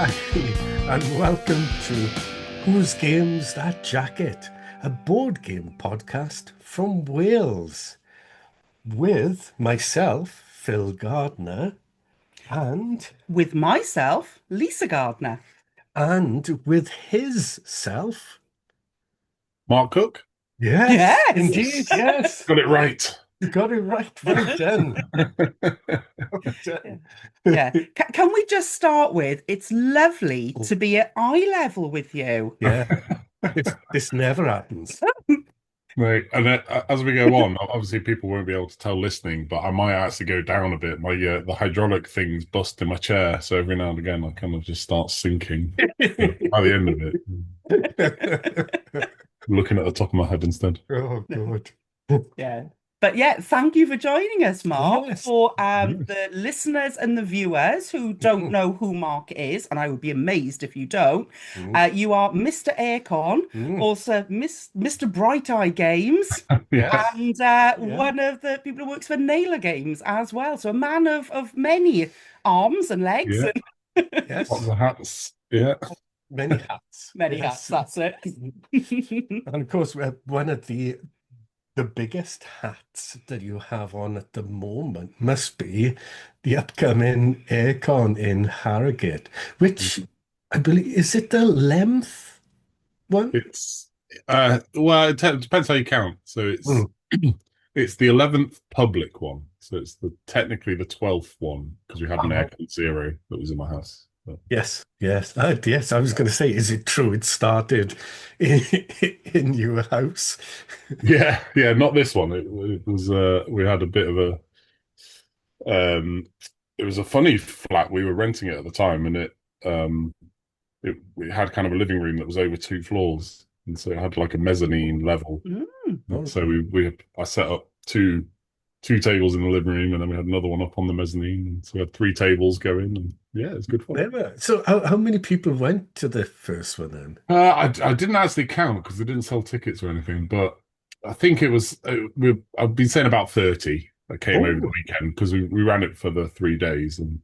Hi, and welcome to Whose Game's That Jacket, a board game podcast from Wales, with myself, Phil Gardner, and With myself, Lisa Gardner. with his self. Mark Cooke? Yes, indeed, Yes. yes. Got it right. You got it right. Well done. Well done. Yeah. Can we just start with it's lovely to be at eye level with you? Yeah, this never happens. Right. And as we go on, obviously people won't be able to tell listening, but I might actually go down a bit. My the hydraulic things bust in my chair, so every now and again I kind of just start sinking by the end of it. Looking at the top of my head instead. Oh, God. Yeah. But yeah, thank you for joining us, Mark. Yes. For the listeners and the viewers who don't know who Mark is, and I would be amazed if you don't, you are Mr. AireCon, also Mr. Bright Eye Games, Yeah. and one of the people who works for Naylor Games as well. So a man of many arms and legs. Yeah. And Yes. Lots of hats. Yeah. Many hats. many Yes. hats, that's it. And of course, one of the biggest hats that you have on at the moment must be the upcoming AireCon in Harrogate, which I believe, is it the length one? It's well, it depends how you count. So it's it's the 11th public one. So it's technically the 12th one because we had an AireCon 0 that was in my house. But... Yes. Yes, I was going to say, is it true it started in your house? Yeah, not this one. It was we had a bit of a it was a funny flat. We were renting it at the time, and it had kind of a living room that was over 2 floors, and so it had like a mezzanine level. So I set up two tables in the living room, and then we had another one up on the mezzanine. And so we had 3 tables going, and yeah, it was good fun. Never. So how many people went to the first one then? I didn't actually count because they didn't sell tickets or anything, but I think it was I've been saying about 30 that came over the weekend because we ran it for the 3 days, and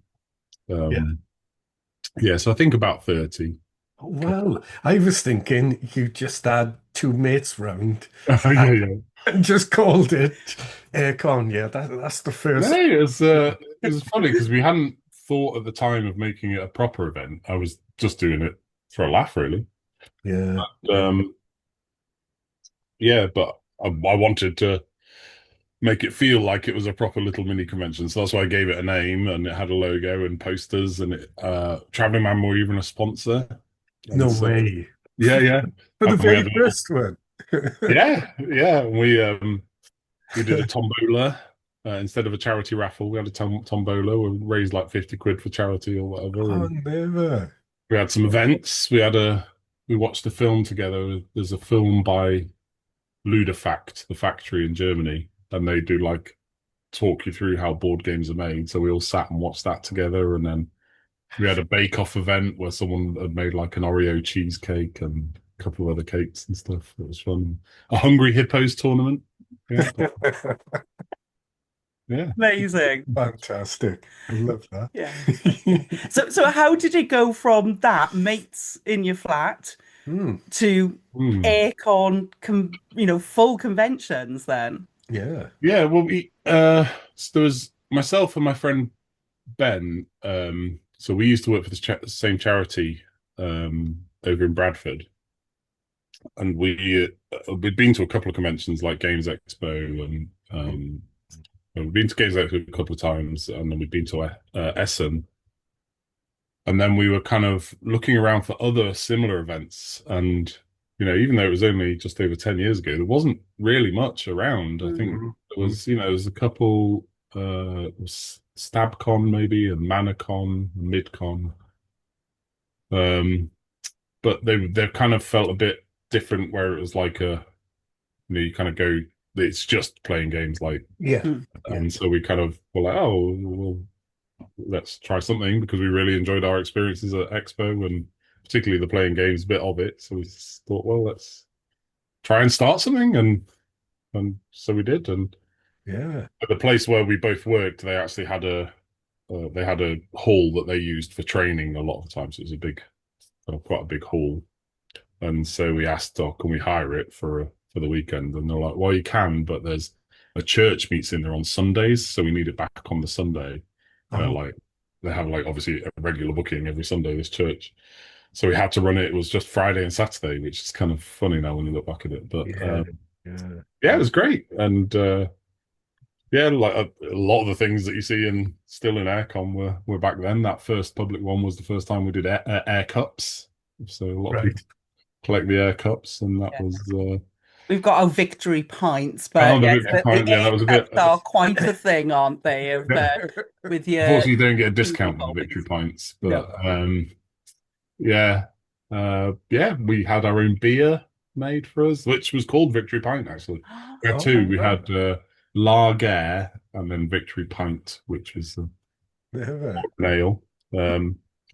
so I think about 30. Well, I was thinking you just had 2 mates round and just called it AireCon. Yeah, that's the first. No, it was funny because we hadn't thought at the time of making it a proper event. I was just doing it for a laugh, really. Yeah. But I wanted to make it feel like it was a proper little mini convention. So that's why I gave it a name, and it had a logo and posters, and Traveling Man were even a sponsor. No way. Yeah. For the very first one. Yeah. We did a tombola. Instead of a charity raffle, we had a tombola. We raised like 50 quid for charity or whatever. Oh, never. We had some events. We watched a film together. There's a film by Ludofact, the factory in Germany, and they do like talk you through how board games are made. So we all sat and watched that together, and then we had a bake-off event where someone had made like an Oreo cheesecake and a couple of other cakes and stuff. It was fun. A Hungry Hippos tournament. Yeah. Yeah. Amazing. Fantastic. I love that. Yeah. So how did it go from that mates in your flat to AireCon, full conventions then? Yeah. Yeah. Well, so there was myself and my friend Ben. So we used to work for the same charity over in Bradford, and we'd been to a couple of conventions like Games Expo, and we've been to Games Expo a couple of times, and then we'd been to Essen. And then we were kind of looking around for other similar events. And, even though it was only just over 10 years ago, there wasn't really much around. I think there was a couple, StabCon maybe, and ManaCon, MidCon. But they've kind of felt a bit different, where it was like you kind of go, it's just playing games, like, and so we kind of were like, oh, well, let's try something, because we really enjoyed our experiences at Expo, and particularly the playing games bit of it. So we thought, well, let's try and start something, and so we did. And at the place where we both worked, they actually had a they had a hall that they used for training a lot of the time. So it was a big, quite a big hall. And so we asked, "Oh, can we hire it for the weekend?" And they're like, "Well, you can, but there's a church meets in there on Sundays, so we need it back on the Sunday." Oh, Like they have like obviously a regular booking every Sunday, this church. So we had to run it. It was just Friday and Saturday, which is kind of funny now when you look back at it. But yeah, yeah. yeah, it was great. And yeah, like a lot of the things that you see in still in AireCon were back then. That first public one was the first time we did air cups. So a lot of Right. people collect the air cups, and that Yeah. was We've got our victory pints, oh, but the yes, victory the pint. Yeah, that air was a bit. cups are quite a thing, aren't they? With your Unfortunately, you don't get a single discount with the victory holdings. pints, No. but yeah, yeah, we had our own beer made for us, which was called Victory Pint. Actually, we had Oh, two. We wow. had lager and then Victory Pint, which was Never. an ale.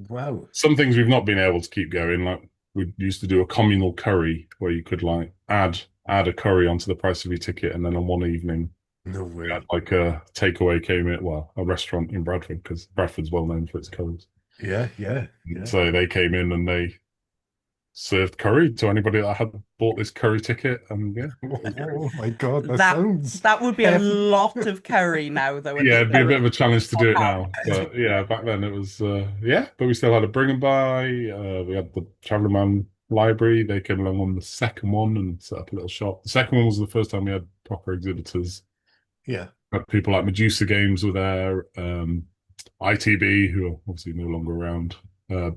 Wow. Some things we've not been able to keep going. Like we used to do a communal curry where you could like add a curry onto the price of your ticket, and then on one evening, No we had way. like a takeaway came in, well, a restaurant in Bradford because Bradford's well known for its curries. Yeah, yeah, yeah. So they came in and they served curry to anybody that had bought this curry ticket, and yeah, Oh my God, that That sounds that would be a heaven. lot of curry now, though, at yeah, the it'd be a bit of current a challenge to do it pound. now, but yeah, back then it was yeah, but we still had a bring and buy. We had the Traveller Man Library. They came along on the second one and set up a little shop. The second one was the first time we had proper exhibitors. Yeah, Had people like Medusa Games were there, ITB, who are obviously no longer around.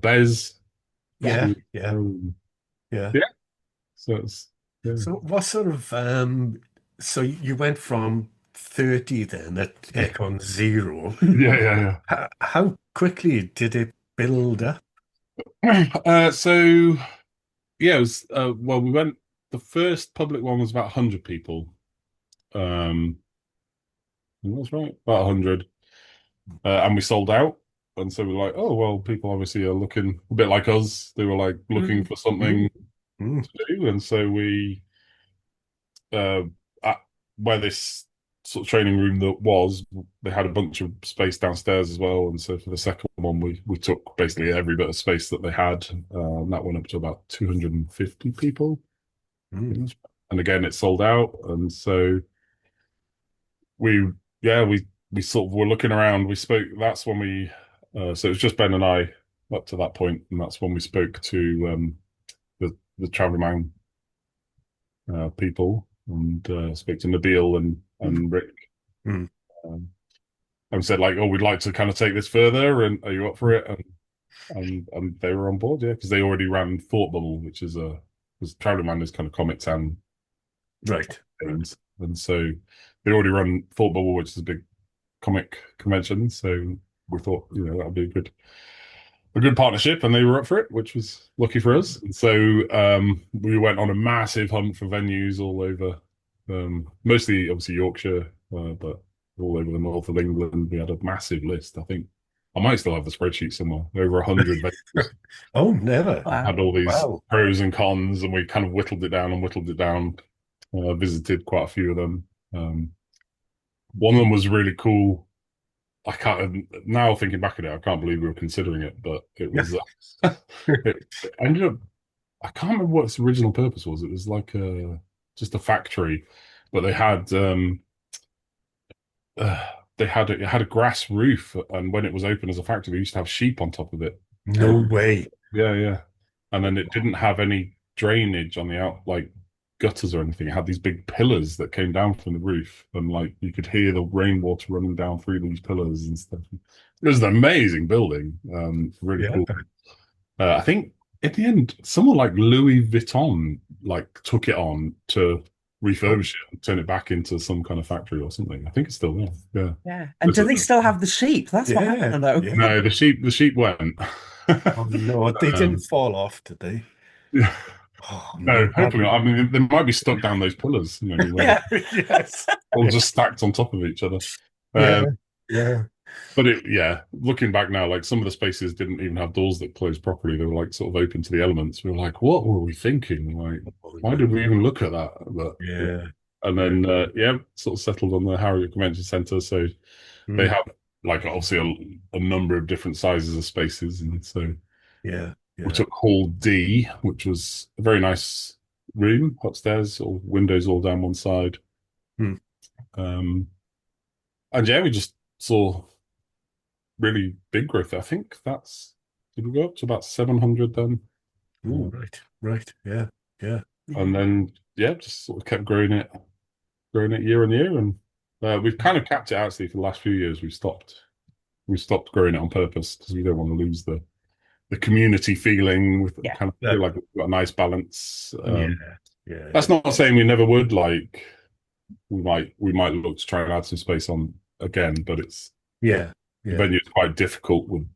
Bez, yeah, who, yeah, yeah. yeah. So it's yeah. So what sort of so you went from 30 then at Econ Zero. Yeah, yeah, How quickly did it build up? yeah. So yeah, it was well, we went. The first public one was about 100 people. That's right, about 100, and we sold out. And so we're like, oh well, people obviously are looking a bit like us. They were like looking Mm. for something Mm, mm, to do, and so we uh, at where this sort of training room that was, they had a bunch of space downstairs as well. And so for the second one, we took basically every bit of space that they had, and that went up to about 250 people. mm. And again, it sold out, and so we yeah we sort of were looking around. We spoke. That's when we so it was just Ben and I up to that point, and that's when we spoke to the Travelman people and spoke to Nabil and Rick, Mm. um, and said like, oh, we'd like to kind of take this further, and are you up for it? And they were on board, yeah, because they already ran Thought Bubble, which is because Travelman is kind of comics and Right. games, and so they already run Thought Bubble, which is a big comic convention. So we thought, that would be a good partnership, and they were up for it, which was lucky for us. And so we went on a massive hunt for venues all over, mostly obviously Yorkshire, but all over the north of England. We had a massive list. I think I might still have the spreadsheet somewhere. Over 100 venues. Oh, never. Wow. Had all these Wow. pros and cons, and we kind of whittled it down and whittled it down. Visited quite a few of them. One of them was really cool. I can't now thinking back at it, I can't believe we were considering it, but it was it ended up. I can't remember what its original purpose was. It was like just a factory, but it had a grass roof, and when it was open as a factory, we used to have sheep on top of it. No way. Yeah, yeah. And then it didn't have any drainage on the out, like gutters or anything. It had these big pillars that came down from the roof, and like you could hear the rainwater running down through these pillars and stuff. It was an amazing building. Really Yeah. cool. I think at the end, someone like Louis Vuitton like took it on to refurbish it and turn it back into some kind of factory or something. I think it's still there. Yeah. Yeah. And do they still have the sheep? That's what I want Yeah. to know. Yeah. No, the sheep went. Oh no, they didn't fall off, did they? Yeah. Oh No, no. hopefully not. I mean, they might be stuck down those pillars, Yeah. Yes. all just stacked on top of each other. Yeah. Yeah. But looking back now, like some of the spaces didn't even have doors that closed properly. They were like sort of open to the elements. We were like, what were we thinking? Like, why did we even look at that? But Yeah. and then sort of settled on the Harrogate Convention Centre. So they Mm. have like obviously a number of different sizes of spaces, and so Yeah, we yeah. took Hall D, which was a very nice room upstairs, all windows all down one side. Hmm. Um, and yeah, we just saw really big growth. I think that's did we go up to about 700 then? Ooh, Uh, right, right. Yeah, yeah. and then yeah, just sort of kept growing it year on year, and we've kind of capped it actually for the last few years. We stopped growing it on purpose because we don't want to lose the community feeling. We Yeah. kind of That, feel like we've got a nice balance. yeah, yeah, That's yeah. not saying we never would. Like we might look to try and add some space on again, but Yeah, the yeah. venue is quite difficult with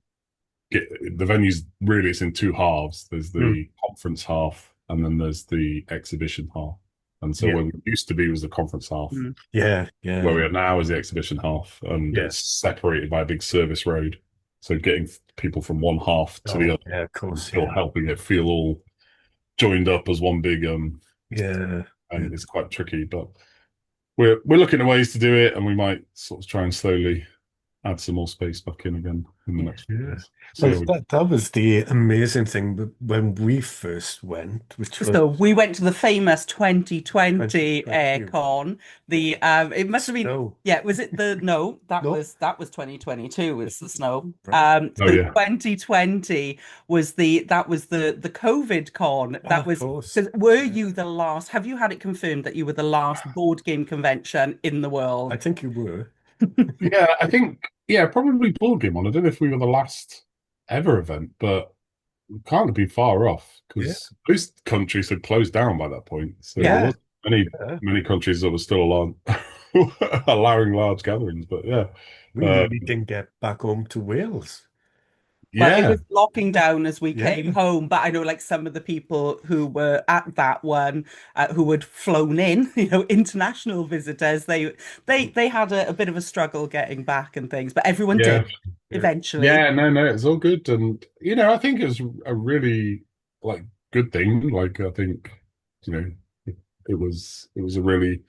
the venue's really it's in two halves. There's Hmm. the conference half, and then there's the exhibition half. And so Yeah, where we used to be was the conference half. Mm. yeah, Where yeah, we are now is the exhibition half, and yeah. it's separated by a big service road. So getting people from one half to the Oh, other yeah, of and course, still yeah. helping it feel all joined up as one big Yeah, yeah. and it's quite tricky. But we're looking at ways to do it, and we might sort of try and slowly add some more space back in again in the Yeah. next few Yeah. years. See Well, how we that was the amazing thing when we first went, which was So we went to the famous 2020 2020. AireCon. The it must have been, No, yeah, was it the no, no, that was 2022 was the snow. right. Oh The yeah. 2020 was the COVID con. Oh, That of was course. because were Yeah. you the last? Have you had it confirmed that you were the last board game convention in the I world? think you were. Yeah, I think yeah, probably board game on. I don't know if we were the last ever event, but we can't be far off Yeah, because most countries had closed down by that point. So there Yeah. yeah, wasn't yeah. many countries that were still allowing large gatherings. But yeah, We uh, nearly didn't get back home to Wales. Well, it yeah, was locking down as we Yeah. came home, but I know like some of the people who were at that one, who had flown in, international visitors, they had a bit of a struggle getting back and things, but everyone yeah, did Yeah. eventually. yeah. No, it's all good, and I think it was a really like good thing. Like I think you know, it was a really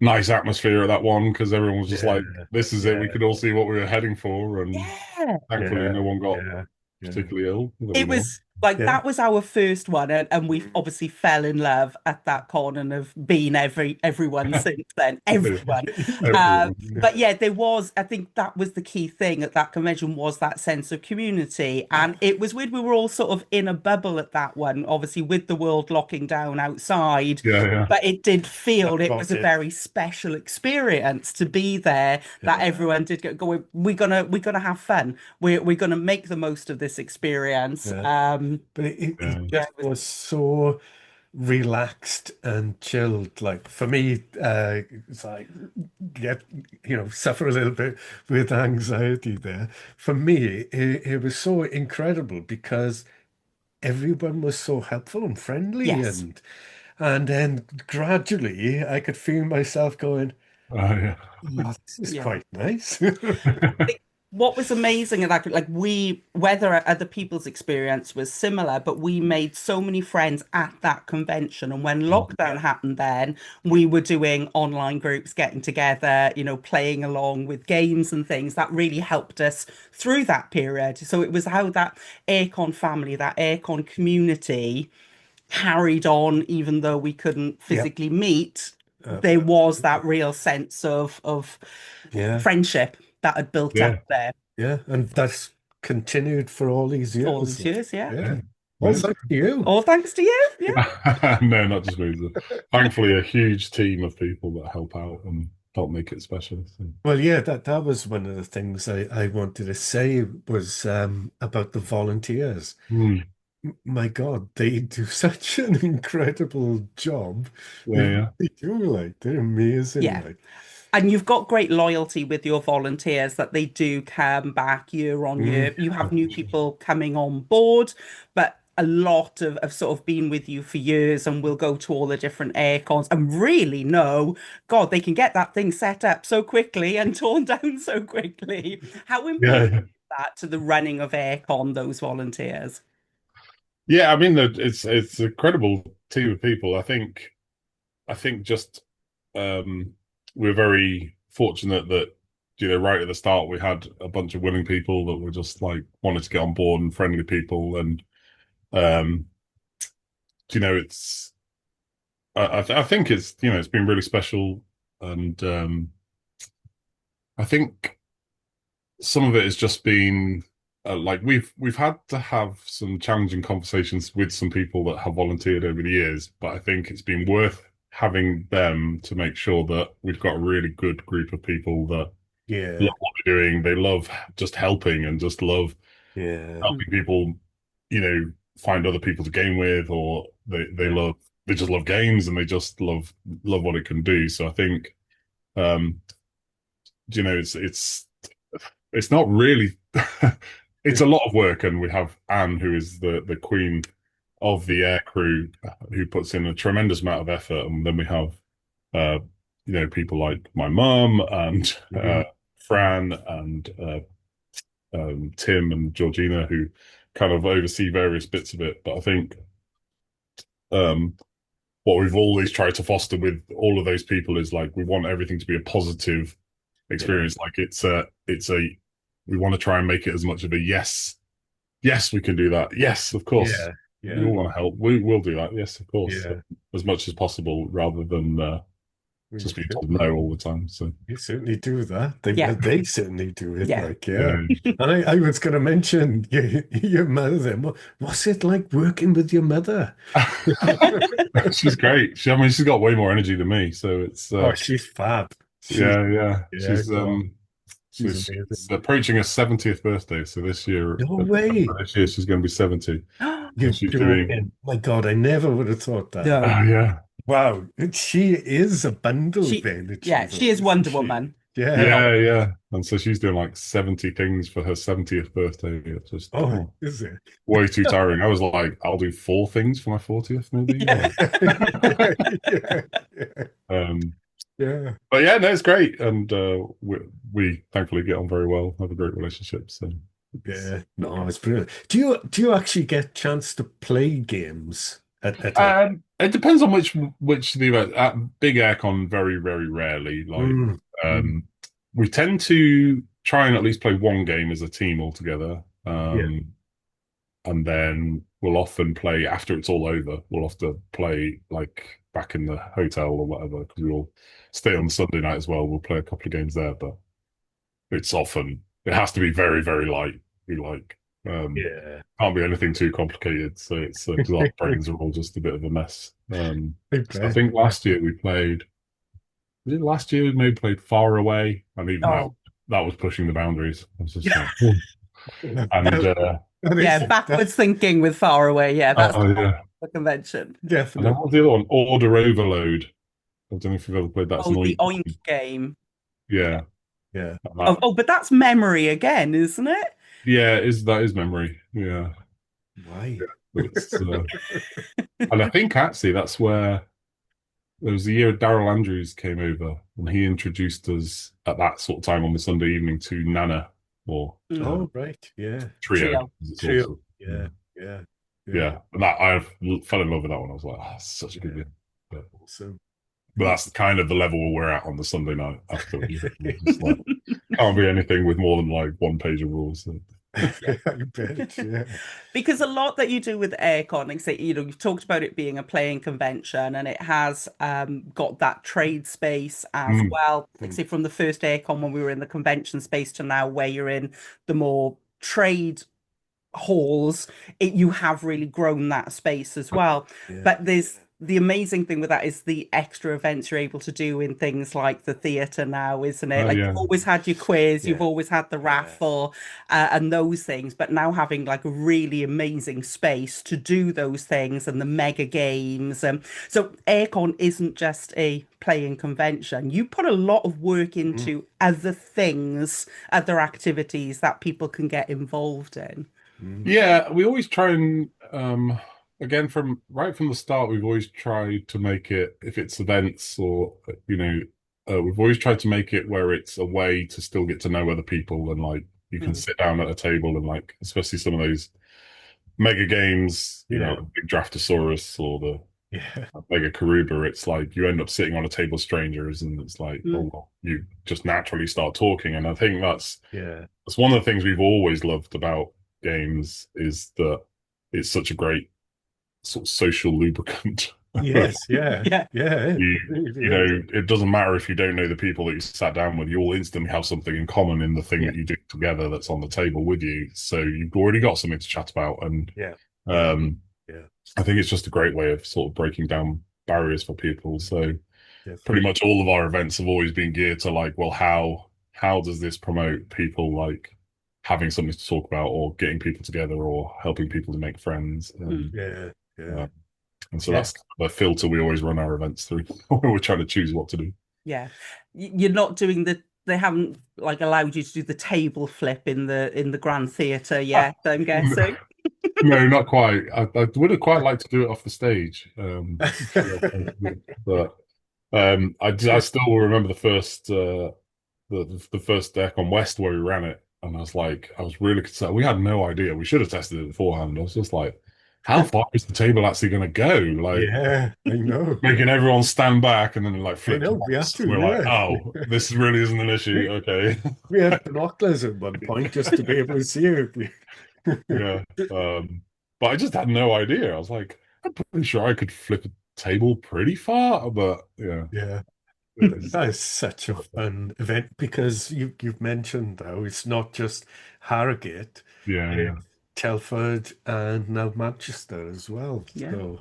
nice atmosphere at that one because everyone was just like, Yeah. "This is it." We Yeah. could all see what we were heading for, and Yeah. thankfully, Yeah. no one got Yeah. Yeah. particularly ill that we It know. was like Yeah. that was our first one, and we obviously fell in love at that con and have been everyone since then, everyone. Yeah. Um, Everyone. but yeah, there was, I think that was the key thing at that convention was that sense of community, and it was weird. We were all sort of in a bubble at that one, obviously with the world locking down outside. Yeah, yeah, But it did feel That it was got a it. very special experience to be there. That Yeah. everyone did go. We're gonna have fun. We're gonna make the most of this experience. Yeah. But it yeah, Yeah, just it was was so relaxed and chilled. Like for me, it's like get suffer a little bit with anxiety there. For me, it was so incredible because everyone was so helpful and friendly, yes. and then gradually I could feel myself going, yeah, oh, this is Yeah. quite nice. Think what was amazing at that, like whether other people's experience was similar, but we made so many friends at that convention. And when lockdown happened, then we were doing online groups, getting together, playing along with games and things that really helped us through that period. So it was how that Aircon family, that Aircon community carried on, even though we couldn't Yeah, physically meet. There was that absolutely. real sense of Yeah, friendship that had built up yeah, there yeah, and that's continued for all these all years. these years. Yeah. yeah. Yeah. All Amazing. thanks to you. All thanks to you. Yeah. No, not just me. Thankfully, a huge team of people that help out and help make it special. So. Well, yeah, that was one of the things I wanted to say was about the volunteers. Hmm. My God, they do such an incredible job. They Yeah, yeah, really do, like they're amazing. Yeah. Like, And you've got great loyalty with your volunteers that they do come back year on mm, year. You have new people coming on board, but a lot of sort of been with you for years and will go to all the different air cons and really know, God, they can get that thing set up so quickly and torn down so quickly. How yeah, important yeah. is that to the running of aircon, those volunteers? Yeah, I mean, it's a credible team of people. I think just um, we're very fortunate that right at the start, we had a bunch of willing people that were just like wanted to get on board and friendly people, and um, it's I think it's it's been really special, and I think some of it has just been like we've had to have some challenging conversations with some people that have volunteered over the years, but I think it's been worth having them to make sure that we've got a really good group of people that Yeah. love what they're doing. They love just helping and just love Yeah. helping people, find other people to game with, or they just love games and they just love what it can do. So I think um it's not really it's a lot of work, and we have Anne, who is the queen of the air crew, who puts in a tremendous amount of effort, and then we have people like my mum and Fran and Tim and Georgina, who kind of oversee various bits of it. But I think um what we've always tried to foster with all of those people is like we want everything to be a positive experience. Like it's a we want to try and make it as much of a yes, we can do that, yes, of course, Yeah. we Yeah. all want to help, we will do that, yes, of course, Yeah. as much as possible, rather than We just being should. told no all the time. So You certainly do that. They Yeah. they certainly do it. Yeah. Like, yeah. And I was going to mention your mother then. What's it like working with your mother? she's great. I mean, she's got way more energy than me, so it's Oh, she's fab. yeah. Yeah, God, So she's she's amazing. approaching her 70th birthday. So this year, No way. she's going to be 70. You're And she's doing, joking. My God, I never would have thought that. No. oh yeah, Wow. She is a bundle She, then, yeah, she is isn't Wonder she? Woman. Yeah. yeah. And so she's doing like 70 things for her 70th birthday. It's just Oh, is it? way too tiring. I was like, I'll do 4 things for my 40th, maybe. Yeah. Yeah. Yeah. Um, Yeah. but yeah, no, it's great, and we thankfully get on very well, have a great relationship. So Yeah. No, it's brilliant. Do you actually get chance to play games at a it depends on which the event. At Big Aircon, very very rarely. Like Mm, mm, we tend to try and at least play one game as a team all together. yeah. And then we'll often play after it's all over. We'll often play like back in the hotel or whatever, because we'll stay on Sunday night as well. We'll play a couple of games there, but it has to be very, very light. We like Yeah. can't be anything too complicated. So it's because our brains are all just a bit of a mess. I So I bet. think last year we played. Was it last year we maybe played Far Away, and even Oh, that was pushing the boundaries. I was just yeah. like, and That Yeah, is backwards thinking with Far Away. Yeah, that's oh yeah. the convention. And then definitely. what's the other one? Order Overload. I don't know if you've ever played that. It's Oh, an the oink. Oink game. Yeah. Yeah. And But that's memory again, isn't it? yeah, that is memory. Yeah. Why? It's and I think actually that's where there was the year Daryl Andrews came over, and he introduced us at that sort of time on the Sunday evening to Nana, or Oh, right. Yeah. Trio. Trio. As it's Trio. also. Yeah. Yeah. Yeah. And that I fell in love with that one. I was like, oh, it's such a good game. Awesome. But that's kind of the level we're at on the Sunday night after. Just like, can't be anything with more than like one page of rules. So. I bet. Yeah. Because a lot that you do with AireCon, like say, you've talked about it being a playing convention, and it has got that trade space as well. Like say from the first AireCon when we were in the convention space to now where you're in the more trade halls, you have really grown that space as well. Yeah. But there's the amazing thing with that is the extra events you're able to do in things like the theatre now, isn't it? Oh, Like yeah. you've always had your quiz, you've Yeah. always had the raffle, and those things, but now having like a really amazing space to do those things and the mega games. So AireCon isn't just a playing convention. You put a lot of work into other things, other activities that people can get involved in. Yeah, we always try and again from right from the start, we've always tried to make it, if it's events or we've always tried to make it where it's a way to still get to know other people, and like you can sit down at a table and especially some of those mega games, Yeah. like Big Draftosaurus or the Yeah. like a Karuba, it's like you end up sitting on a table of strangers, and it's like, oh Mm. well, you just naturally start talking. And I think Yeah. that's one of the things we've always loved about games is that it's such a great sort of social lubricant. Yes. Yeah. Yeah. Yeah. It You really you is. know, it doesn't matter if you don't know the people that you sat down with, you all instantly have something in common in the thing Yeah. that you do together that's on the table with you. So you've already got something to chat about. And Yeah. Yeah. um Yeah. I think it's just a great way of sort of breaking down barriers for people. So pretty Definitely. much all of our events have always been geared to like, well, how does this promote people like having something to talk about or getting people together or helping people to make friends? Mm. Yeah. Yeah. Uh, and so Yeah. that's the filter we always run our events through when we're trying to choose what to do. Yeah. You're not doing they haven't like allowed you to do the table flip in the Grand Theatre yet, I'm guessing. No, not quite. I would have quite liked to do it off the stage. But I still remember the first deck on West where we ran it, and I was really concerned. We had no idea. We should have tested it beforehand. I was just like, how far is the table actually going to go? Like Yeah. I know. making everyone stand back and then like I flip know. We had once. to. We're like, Yeah. oh, this really isn't an issue. Okay. We had binoculars at one point just to be able to see it. Yeah. But I just had no idea. I was like, I'm pretty sure I could flip a table pretty far, but yeah. Yeah. It was, That is such a fun event because you've mentioned though it's not just Harrogate, yeah, yeah. it's Telford and now Manchester as well. Yeah. So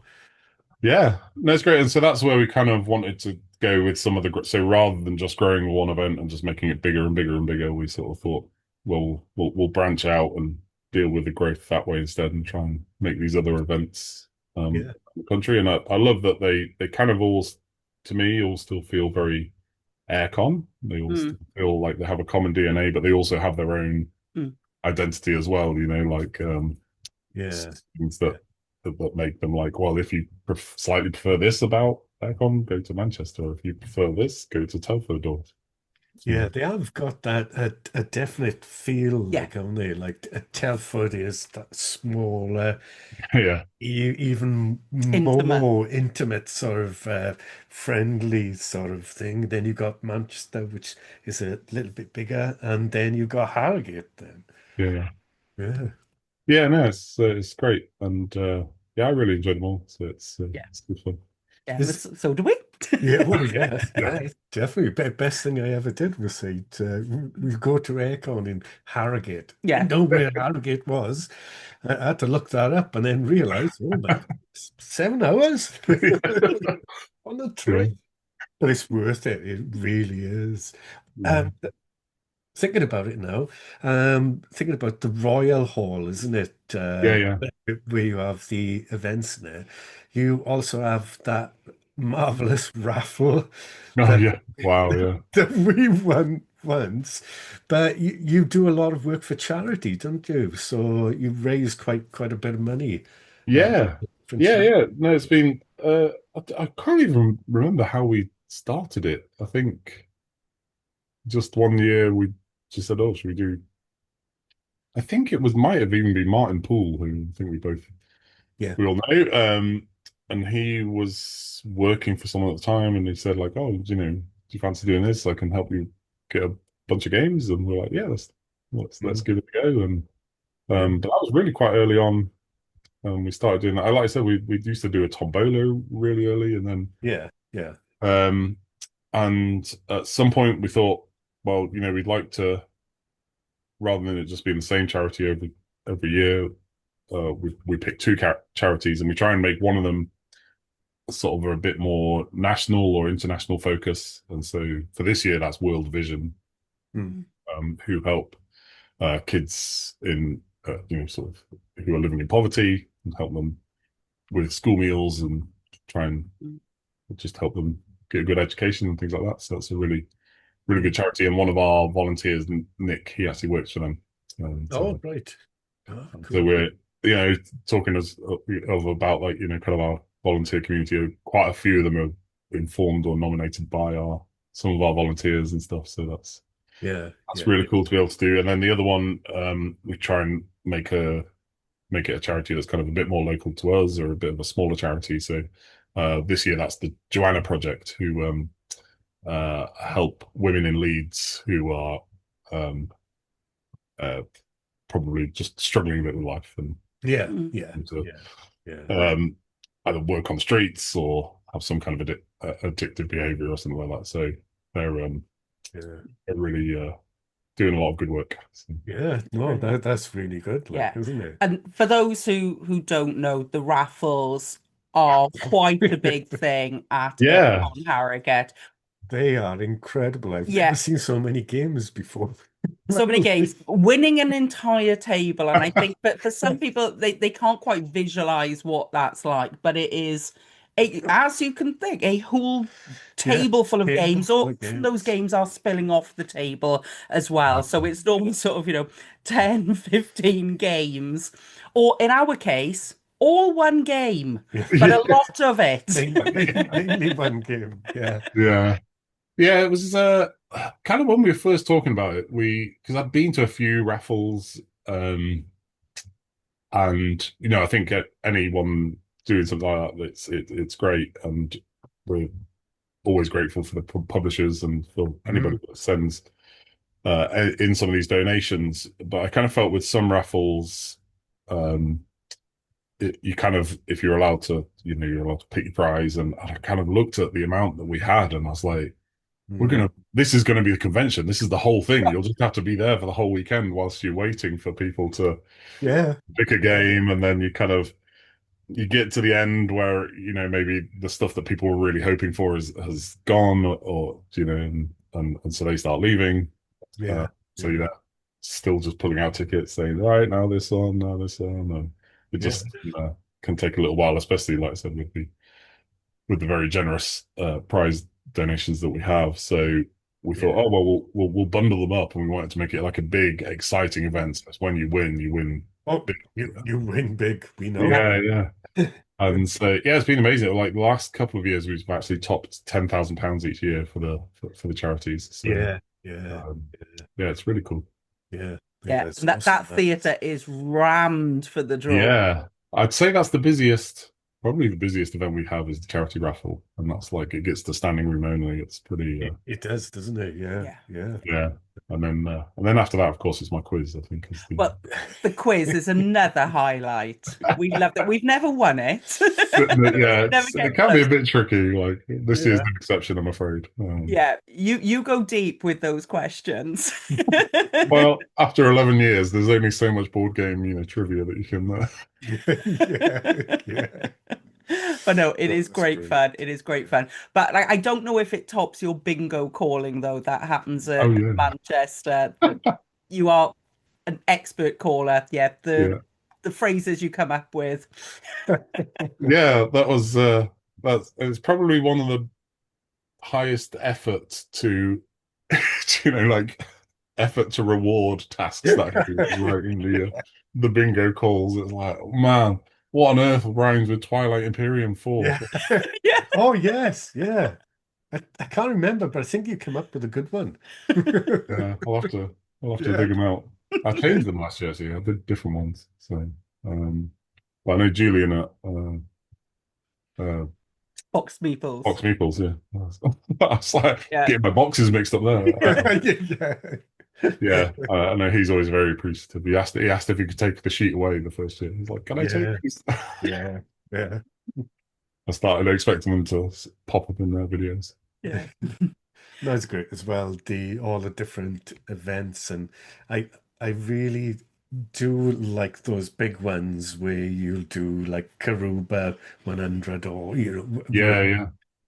Yeah, no, it's great. And so that's where we kind of wanted to go with some of so rather than just growing one event and just making it bigger and bigger and bigger, we sort of thought, well, we'll branch out and deal with the growth that way instead and try and make these other events yeah, in the country. And I love that they kind of all, to me, all still feel very AireCon. They all Mm. still feel like they have a common DNA, but they also have their own Mm. identity as well, like yeah, things yeah. that make them like, well, if you slightly prefer this about Icon, go to Manchester. If you prefer this, go to Telford. Or Yeah, they have got that a definite feel, Yeah. like, haven't they? Like a Telford is that smaller, yeah, even Intimate. more intimate sort of friendly sort of thing. Then you got Manchester, which is a little bit bigger, and then you got Harrogate then. yeah, Yeah. yeah. No, it's great, and yeah, I really enjoyed them all. So Yeah. it's good fun. Yeah. Is So do we. Yeah, oh yeah, Yeah, yeah, definitely. Best thing I ever did was say we go to AireCon in Harrogate. Yeah. Didn't know where Harrogate was. I had to look that up and then realize, oh my, 7 hours on the yeah, train. But it's worth it. It really is. yeah, And thinking about it now, thinking about the Royal Hall, isn't it? yeah, yeah. Where you have the events there. You also have that marvelous raffle Oh that yeah, wow, yeah, that we won once. But you do a lot of work for charity, don't you? So you raise quite a bit of money. Uh, yeah, for yeah, charity. yeah. No, it's been. I can't even remember how we started it. I think just one year we just said, "Oh, should we do?" I think it was might have even been Martin Poole, who I think Yeah. we all know. And he was working for someone at the time, and he said like, "Oh, do you fancy doing this? I can help you get a bunch of games." And we're like, "Yeah, let's Mm. give it a go." And Yeah. but that was really quite early on. We started doing that. Like I said, we used to do a tombola really early, and then Yeah. Yeah. um, and at some point we thought, well, we'd like to rather than it just being the same charity every year. We pick two charities and we try and make one of them sort of a bit more national or international focus. And so for this year, that's World Vision, Mm. who help kids in sort of who are living in poverty and help them with school meals and try and just help them get a good education and things like that. So that's a really Yeah. good charity. And one of our volunteers, Nick, he actually works for them. Oh, right. Oh, So cool. we're, talking of about like, kind of our volunteer community. Quite a few of them are informed or nominated by some of our volunteers and stuff. So Yeah. that's Yeah. really cool to be able to do. And then the other one, we try and make it a charity that's kind of a bit more local to us or a bit of a smaller charity. So This year, that's the Joanna Project, who help women in Leeds who are um, uh, probably just struggling a bit with life and Yeah, Mm. yeah, to yeah, yeah, either work on the streets or have some kind of addictive behavior or something like that. So they're um, yeah, they're really doing a lot of good work. So, yeah. No, that's really good, like, Yeah. isn't it? And for those who don't know, the raffles are quite a big thing at yeah, AireCon Harrogate. They are incredible. I've never Yeah, seen so many games before. so many games, winning an entire table. And I think but for some people they can't quite visualize what that's like, but it is as you can think, a whole Yeah, table full of table games, full or of those games. games are spilling off the table as well. So it's normally sort of, 10, 15 games, or in our case, all one game, but a yeah, lot of it. Mainly one game. Yeah. yeah. Yeah, it was kind of when we were first talking about it, because I'd been to a few raffles, and I think anyone doing something like that, it's great, and we're always grateful for the publishers and for anybody Mm, that sends in some of these donations. But I kind of felt with some raffles, um, you kind of, if you're allowed to, you're allowed to pick your prize, and I kind of looked at the amount that we had, and I was like, mm. this is going to be the convention. This is the whole thing. You'll just have to be there for the whole weekend whilst you're waiting for people to Yeah. pick a Yeah. game, and then you get to the end where maybe the stuff that people were really hoping for has gone, or and so they start leaving. Yeah. So Yeah. still just pulling out tickets, saying, right, now this on, now this on. And it Yeah. just can take a little while, especially like I said with the very generous prize donations that we have. So we thought, Yeah. oh well, we'll bundle them up, and we wanted to make it like a big, exciting event. So it's when you win Oh, big. you win big. We Yeah. know. Yeah, yeah. And so yeah, it's been amazing. Like the last couple of years, we've actually topped £10,000 each year for the charities. So Yeah. Yeah. um, Yeah. yeah, it's really cool. Yeah. Yeah. Yeah, It's and that awesome. theatre is rammed for the draw. Yeah, I'd say that's probably the busiest event we have is the charity raffle, and that's like it gets to standing room only. It's pretty, It does, doesn't it? Yeah. Yeah. Yeah. yeah. And then after that, of course, it's my quiz. I think is the Well, the quiz is another highlight. We love that. We've never won it. yeah, Never it get can be a close. bit tricky. Like this year's Yeah. an exception, I'm afraid. Yeah, you go deep with those questions. Well, after 11 years, there's only so much board game, trivia that you can. Yeah. Yeah. But no, it That is was great great. fun. It is great fun. But like, I don't know if it tops your bingo calling though. That happens Oh at yeah, Manchester. You are an expert caller. Yeah, yeah, the phrases you come up with. yeah. That was that's it's probably one of the highest effort to, like effort to reward tasks that I can do, writing the bingo calls. It's like, oh, man, what on earth rhymes with Twilight Imperium 4? Yeah. Yeah. Oh, yes. Yeah. I can't remember, but I think you came up with a good one. Yeah, I'll have to Yeah. dig them out. I changed them last year, actually. I did different ones. So, but I know Julian at uh, Box meeples. Fox Meeples, yeah. I was like Yeah. getting my boxes mixed up there. Yeah. Yeah, I know he's always very appreciative. He asked if he could take the sheet away the first year. He's like, "Can I take Yeah. these?" Yeah. Yeah. I started expecting them to pop up in their videos. Yeah. That's great as well. All the different events, and I I really do like those big ones where you'll do like Karuba 100, or Yeah, yeah,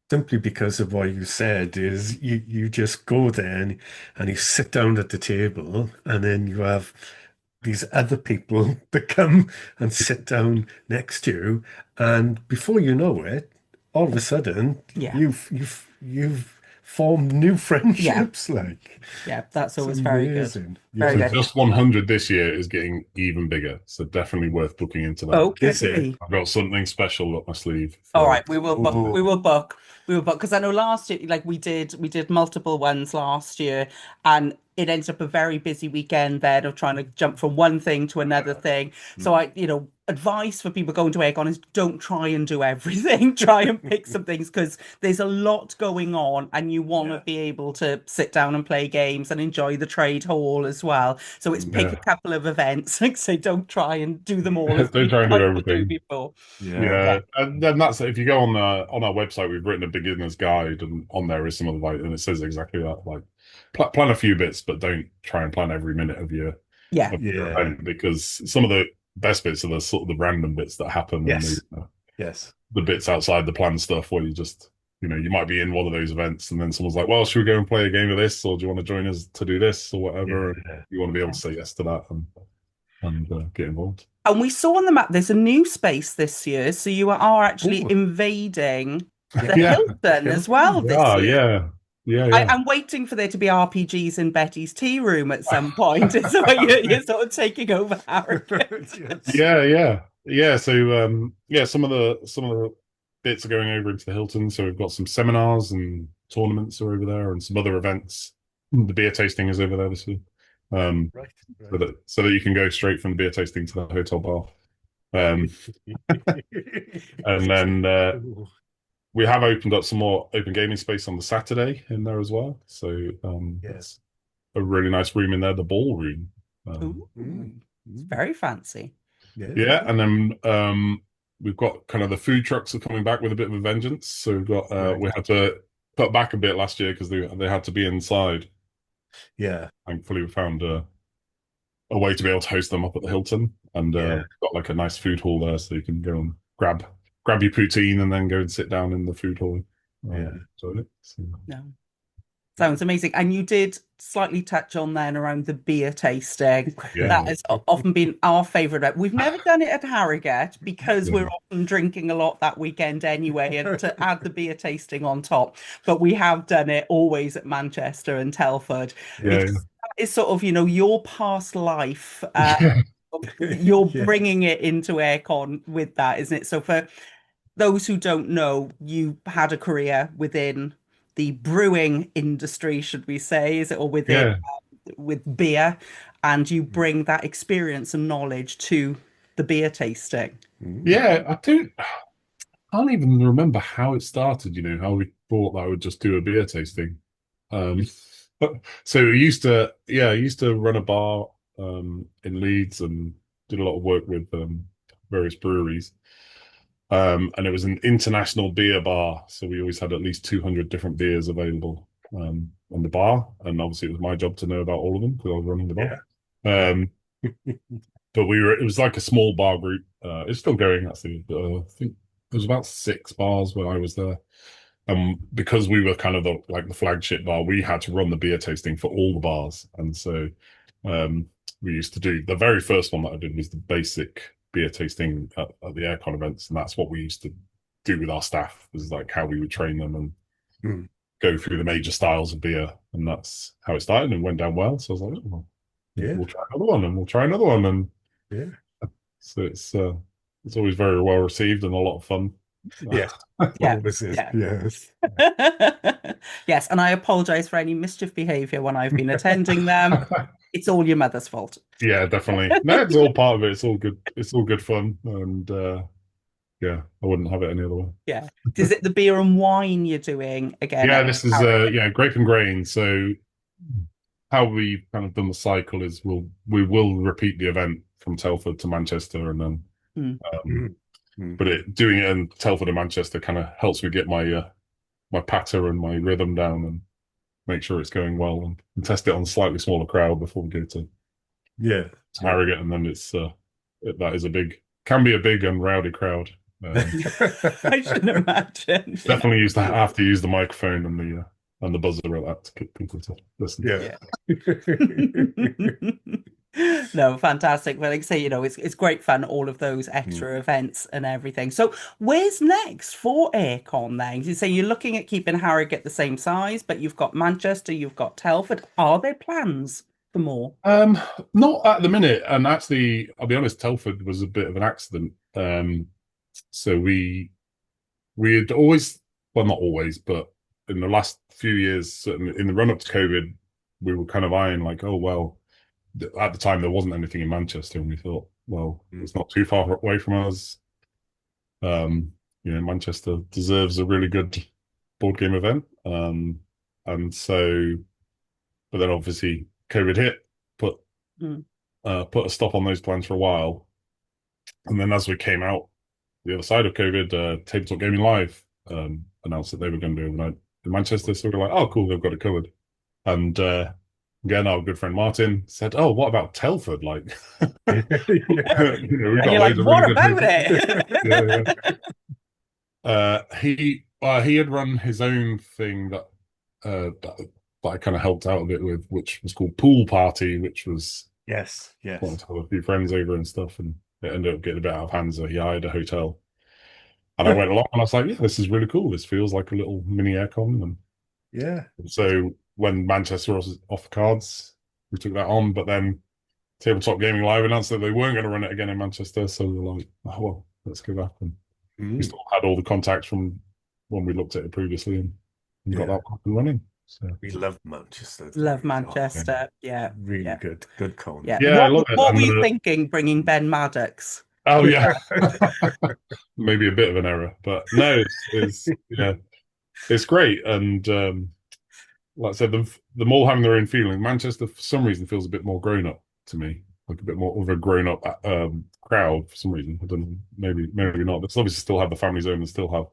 simply because of what you said is you just go there, and you sit down at the table, and then you have these other people that come and sit down next to you, and before you know it, all of a sudden Yeah. you've formed new Yeah. friendships. Like, Yeah. That's it's always very good. amazing. Very So Yeah. good. just 100 this year is getting even bigger. So definitely worth booking into that. Is it? Okay. I've got something special up my sleeve. All For, right, we will book. Oh, We will book. We will book because I know last year, like we did multiple ones last year, and it ends up a very busy weekend then of trying to jump from one thing to another thing. So advice for people going to AireCon is don't try and do everything. Try and pick some things because there's a lot going on and you want to be able to sit down and play games and enjoy the trade hall as well. So it's pick a couple of events. Like say, don't try and do them all as Don't you've try and do tried to do everything. before. Yeah, and then that's if you go on our website, we've written a beginner's guide, and on there is some of the and it says exactly that. Like, plan a few bits, but don't try and plan every minute of your Yeah. event, because some of the best bits are the sort of the random bits that happen. Yes. And Yes. the bits outside the planned stuff where you just, you might be in one of those events and then someone's like, well, should we go and play a game of this? Or do you want to join us to do this or whatever? Yeah. And you want to be able to say yes to that and get involved. And we saw on the map there's a new space this year, so you are actually invading the Hilton as well this year. I'm waiting for there to be RPGs in Betty's tea room at some point. So you're sort of taking over Harrogate. Yeah. So some of the bits are going over into the Hilton. So we've got some seminars and tournaments are over there, and some other events. The beer tasting is over there this year. Right. So that you can go straight from the beer tasting to the hotel bar. And then we have opened up some more open gaming space on the Saturday in there as well. So it's a really nice room in there, the ballroom. It's very fancy. Yeah, and then we've got kind of the food trucks are coming back with a bit of a vengeance. So we've got we had to put back a bit last year because they had to be inside. Yeah. Thankfully, we found a way to be able to host them up at the Hilton, and got like a nice food hall there, so you can go and grab your poutine and then go and sit down in the food hall. No. Sounds amazing. And you did slightly touch on then around the beer tasting. That has often been our favourite. We've never done it at Harrogate because we're often drinking a lot that weekend anyway, and to add the beer tasting on top. But we have done it always at Manchester and Telford. That is sort of, your past life. You're bringing it into AireCon with that, isn't it? So for those who don't know, you had a career within the brewing industry, should we say, is it, or within with beer, and you bring that experience and knowledge to the beer tasting. I can't even remember how it started, how we thought that I would just do a beer tasting. So I used to run a bar in Leeds and did a lot of work with various breweries. And it was an international beer bar, so we always had at least 200 different beers available on the bar, and obviously it was my job to know about all of them because I was running the bar. But it was like a small bar group. It's still going actually. I think there was about 6 bars when I was there. Because we were kind of the flagship bar, we had to run the beer tasting for all the bars, and so we used to do the very first one that I did was the basic beer tasting at the AireCon events, and that's what we used to do with our staff, was like how we would train them and go through the major styles of beer, and that's how it started and went down well. So I was like, we'll try another one, and we'll try another one, and so it's always very well received and a lot of fun. Yes. Yes, and I apologize for any mischief behavior when I've been attending them. It's all your mother's fault. Yeah, definitely. No, it's all part of it. It's all good. It's all good fun, and I wouldn't have it any other way. Yeah. Is it the beer and wine you're doing again? Yeah, this is grape and grain. So how we've kind of done the cycle is we will repeat the event from Telford to Manchester, and then but doing it in Telford and Manchester kind of helps me get my my patter and my rhythm down and make sure it's going well, and test it on a slightly smaller crowd before we go to Harrogate, and then it's that is can be a big and rowdy crowd. I should imagine. Definitely have to use the microphone and the buzzer at that to get people to listen. No, fantastic. Well, like I say, it's great fun, all of those extra events and everything. So where's next for AireCon then? You say you're looking at keeping Harrogate the same size, but you've got Manchester, you've got Telford. Are there plans for more? Not at the minute. And actually, I'll be honest, Telford was a bit of an accident. So we had always, well, not always, but in the last few years, certainly in the run up to COVID, we were kind of eyeing like, oh well, at the time there wasn't anything in Manchester, and we thought, well, it's not too far away from us. Manchester deserves a really good board game event. And so, but then obviously COVID hit, put put a stop on those plans for a while. And then as we came out the other side of COVID, Tabletop Gaming Live announced that they were going to do overnight in Manchester. So we were like, oh, cool, they've got it covered. And again, our good friend Martin said, "Oh, what about Telford? Like, we got like, what about it?" He had run his own thing that I kind of helped out a bit with, which was called Pool Party, which was yes. wanted to have a few friends over and stuff, and it ended up getting a bit out of hand. So he hired a hotel, and I went along, and I was like, "Yeah, this is really cool. This feels like a little mini AireCon." And yeah. So when Manchester was off the cards, we took that on. But then Tabletop Gaming Live announced that they weren't going to run it again in Manchester. So we were like, oh, well, let's go back. And we still had all the contacts from when we looked at it previously and got that up and running. So we love Manchester. Love Manchester. Yeah. Really good. Good con. Yeah. I love it. What were you thinking bringing Ben Maddox? Oh, yeah. Maybe a bit of an error. But no, it's great. And like I said, the mall having their own feeling. Manchester, for some reason, feels a bit more grown up to me, like a bit more of a grown up crowd for some reason. I don't know, maybe not. It's obviously still have the family zone and still have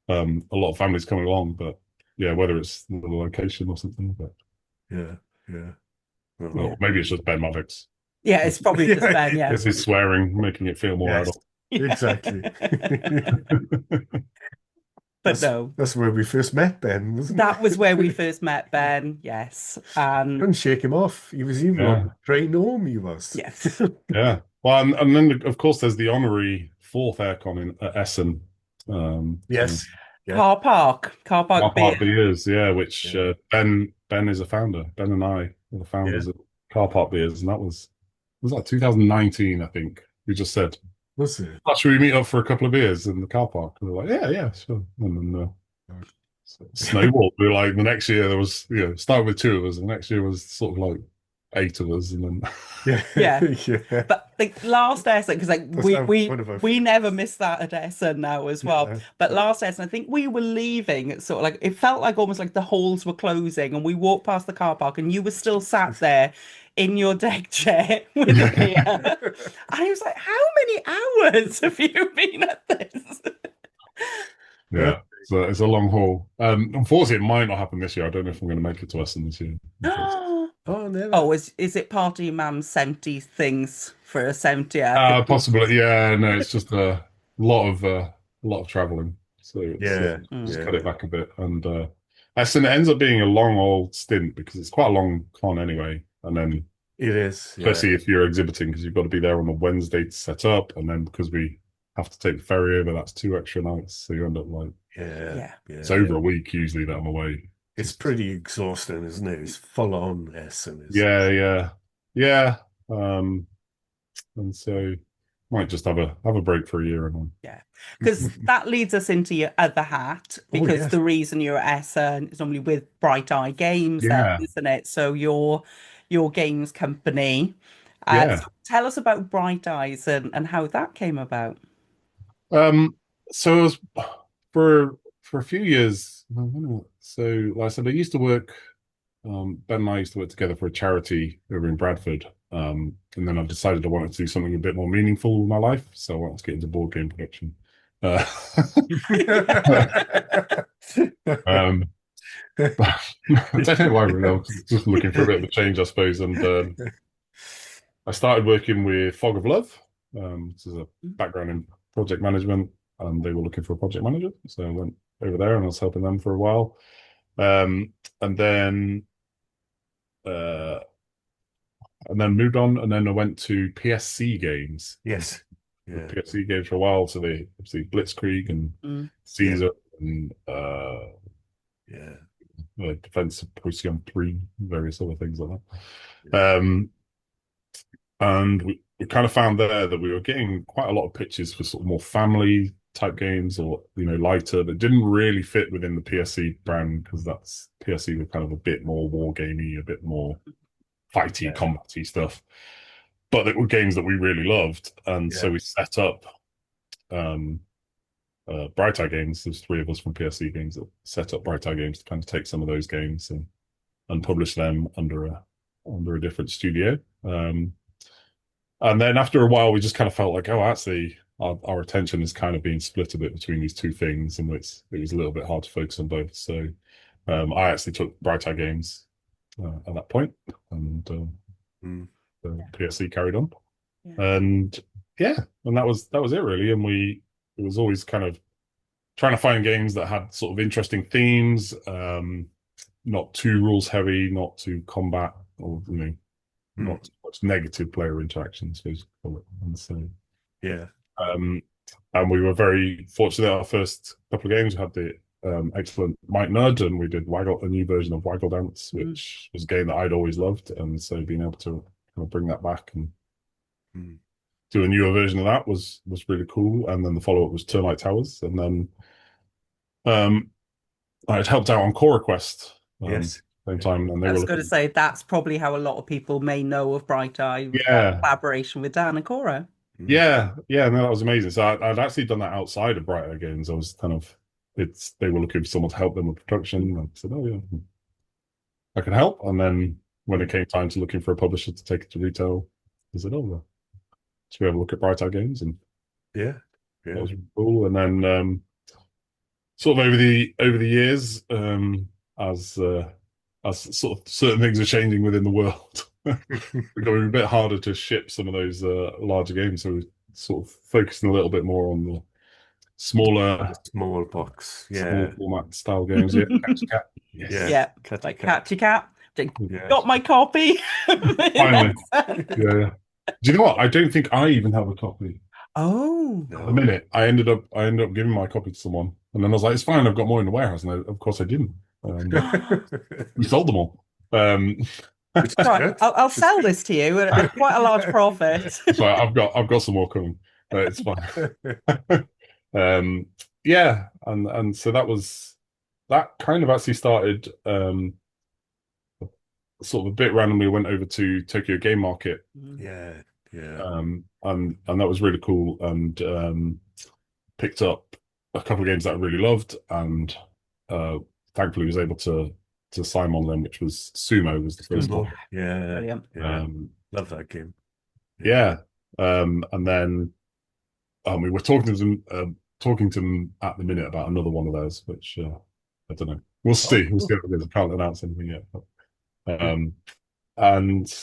a lot of families coming along, but yeah, whether it's the location or something. But yeah. Well, maybe it's just Ben Maddox. Yeah, it's probably just Ben. Yeah, it's his swearing making it feel more adult. Exactly. But no, that's where we first met Ben, wasn't it? That was where we first met Ben. Yes, and couldn't shake him off. He was even on the train home. He was. Yes. Yeah. Well, and then of course there's the honorary fourth AireCon in Essen. Yes. Car Park Beers. Yeah, which Ben is a founder. Ben and I are the founders of Car Park Beers, and that was that 2019, I think. We just said, was it? Should we meet up for a couple of beers in the car park? And we're like, yeah, sure. And then snowballed. We were like, the next year there was, started with 2 of us, and the next year was sort of like 8 of us, and then yeah. But the last Essen, because we never missed that at Essen now as well. Yeah. But last Essen, I think we were leaving, sort of like it felt like almost like the halls were closing, and we walked past the car park, and you were still sat there in your deck chair with a beer. And I was like, how many hours have you been at this? Yeah, so it's a long haul. Unfortunately, it might not happen this year. I don't know if I'm going to make it to Essen this year. Oh, never. Oh, is it part of your mum's 70 things for a 70th? Possibly, yeah. No, it's just a lot of traveling. So just cut it back a bit. And Essen ends up being a long old stint because it's quite a long con anyway. And then it is, especially if you're exhibiting, because you've got to be there on the Wednesday to set up, and then because we have to take the ferry over, that's 2 extra nights. So you end up like it's over a week usually that I'm away. It's pretty exhausting, isn't it? It's full on Essen. Yeah. And so might just have a break for a year and then. Because that leads us into your other hat, because the reason you're at Essen is normally with Bright Eye Games, isn't it? So your games company. So tell us about Bright Eyes and how that came about. So it was for a few years. So like I said, I used to work. Ben and I used to work together for a charity over in Bradford. And then I decided I wanted to do something a bit more meaningful with my life, so I wanted to get into board game production. I don't know why, really. I was just looking for a bit of a change, I suppose. And I started working with Fog of Love, which is a background in project management, and they were looking for a project manager. So I went over there and I was helping them for a while. And then moved on, and then I went to PSC Games. Yes. PSC Games for a while. So they obviously Blitzkrieg and Caesar and Defense of Procyon 3, various other things like that. And we kind of found there that we were getting quite a lot of pitches for sort of more family type games, or lighter, that didn't really fit within the PSC brand, because that's PSC were kind of a bit more war gamey, a bit more fighty, combaty stuff. But they were games that we really loved, and so we set up Bright Eye Games. There's three of us from PSC Games that set up Bright Eye Games to kind of take some of those games and publish them under a different studio. And then after a while, we just kind of felt like, oh, actually, our attention is kind of being split a bit between these two things, and it was a little bit hard to focus on both. So I actually took Bright Eye Games at that point, and the PSC carried on. And that was it really. And it was always kind of trying to find games that had sort of interesting themes, not too rules heavy, not too combat, or not too much negative player interactions. And so and we were very fortunate. Our first couple of games, we had the excellent Mike Nudd, and we did a new version of Waggle Dance, which was a game that I'd always loved, and so being able to kind of bring that back and do a newer version of that was really cool. And then the follow-up was Turnlight Towers, and then I had helped out on Core Quest same time, and I was going to say that's probably how a lot of people may know of Bright Eye. Collaboration with Dan and Cora. No, that was amazing. So I'd actually done that outside of Bright Eye Games. I was kind of they were looking for someone to help them with production, and I said, oh yeah, I can help. And then when it came time to looking for a publisher to take it to retail, I said, oh well, should we have a look at Bright Eye Games? And that was really cool. And then sort of over the years, as sort of certain things are changing within the world, becoming a bit harder to ship some of those larger games. So we're sort of focusing a little bit more on the small box, small format style games. Like Catchy Cat. Got my copy. Finally, Do you know what? I don't think I even have a copy. Oh, a minute. I ended up giving my copy to someone, and then I was like, "It's fine. I've got more in the warehouse." And of course, I didn't. We sold them all. I'll sell this to you at quite a large profit. So I've got some more coming. It's fine. And so that kind of actually started sort of a bit randomly. Went over to Tokyo Game Market. And that was really cool, and picked up a couple of games that I really loved, and thankfully was able to sign on them, which was Sumo was the first one. Love that game. And then we were talking to them at the minute about another one of those, which I don't know. We'll see. We'll see how it goes. I can't announce anything yet. But, and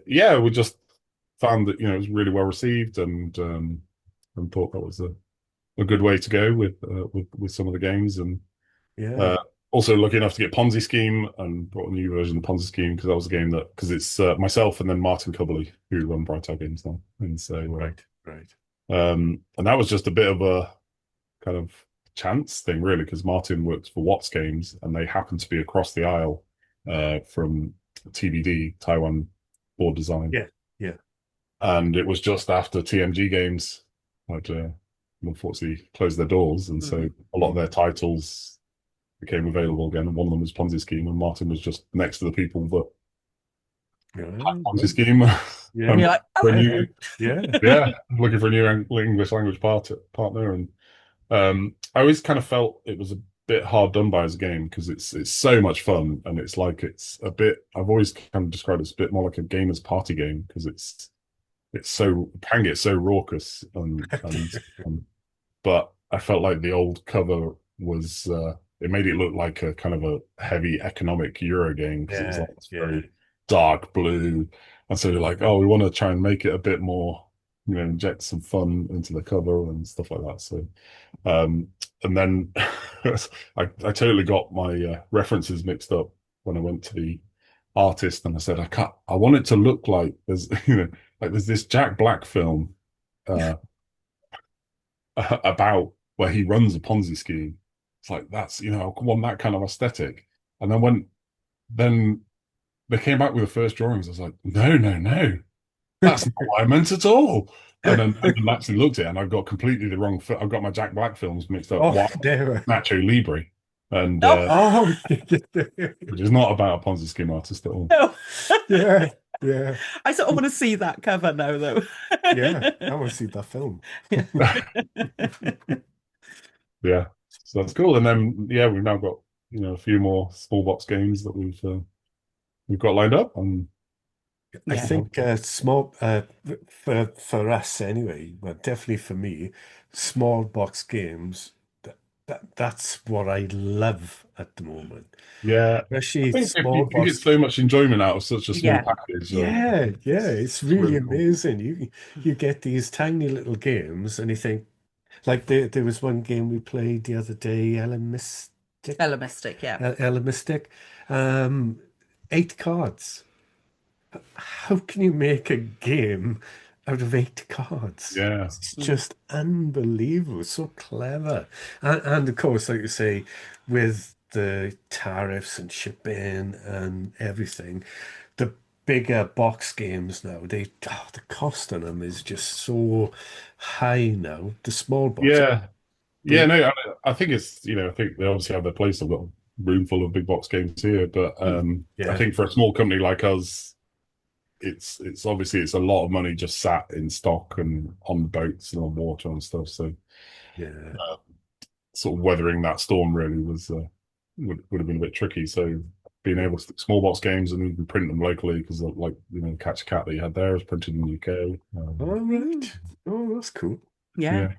we just found that it was really well received, and thought that was a good way to go with some of the games, and also lucky enough to get Ponzi Scheme, and brought a new version of Ponzi Scheme, because that was a game because it's myself and then Martin Cubberley who run Bright Eye Games now, and so right. And that was just a bit of a kind of chance thing, really, because Martin works for Watts Games, and they happen to be across the aisle from TBD, Taiwan Board Design. And it was just after TMG Games had unfortunately closed their doors, and so a lot of their titles became available again. And one of them was Ponzi Scheme, and Martin was just next to the people that had Ponzi Scheme. And you're like, looking for a new English language partner. And I always kind of felt it was a bit hard done by as a game, because it's so much fun, and it's a bit. I've always kind of described it as a bit more like a gamer's party game, because it can get so raucous, but I felt like the old cover was it made it look like a kind of a heavy economic Euro game, because it was like very dark blue, and so you're like, oh, we want to try and make it a bit more, inject some fun into the cover and stuff like that. So and then I totally got my references mixed up when I went to the artist, and I said, I want it to look like there's like there's this Jack Black film about where he runs a Ponzi scheme. It's like, that's I want that kind of aesthetic. And then then they came back with the first drawings, I was like, no, that's not what I meant at all. and then actually looked at it, and I've got completely the wrong. I've got my Jack Black films mixed up. Oh, Why no. Nacho Libre, and Oh, Oh, which is not about a Ponzi scheme artist at all. no. yeah, yeah, I sort of want to see that cover now, though. yeah. I want to see that film. Yeah. Yeah, so that's cool. And then yeah, we've now got a few more small box games that we've got lined up, and I Yeah. think small for us anyway, well, definitely for me, small box games. That's what I love at the moment. yeah, I Especially think if small you get box. so much enjoyment out of such a small Yeah. package, Yeah, yeah, it's it's really really cool. amazing. You get these tiny little games, and you think like there was one game we played the other day, Hellenistic, yeah. Elamistic, 8 cards. How can you make a game out of 8 cards? Yeah, It's Mm. just unbelievable, so clever. And of course, like you say, with the tariffs and shipping and everything, the bigger box games now, the cost on them is just so high now. The small box, yeah, yeah. they, No, I think it's I think they obviously have their place. I've got a room full of big box games here, but I yeah, think for a small company like us, it's obviously it's a lot of money just sat in stock and on boats and on water and stuff. So yeah, uh, sort of weathering that storm really was would have been a bit tricky. So being yeah. able to small box games and even print them locally because like Catch a Cat that you had there is printed in the UK. All Mm. right. Oh, that's cool. Yeah. Yeah,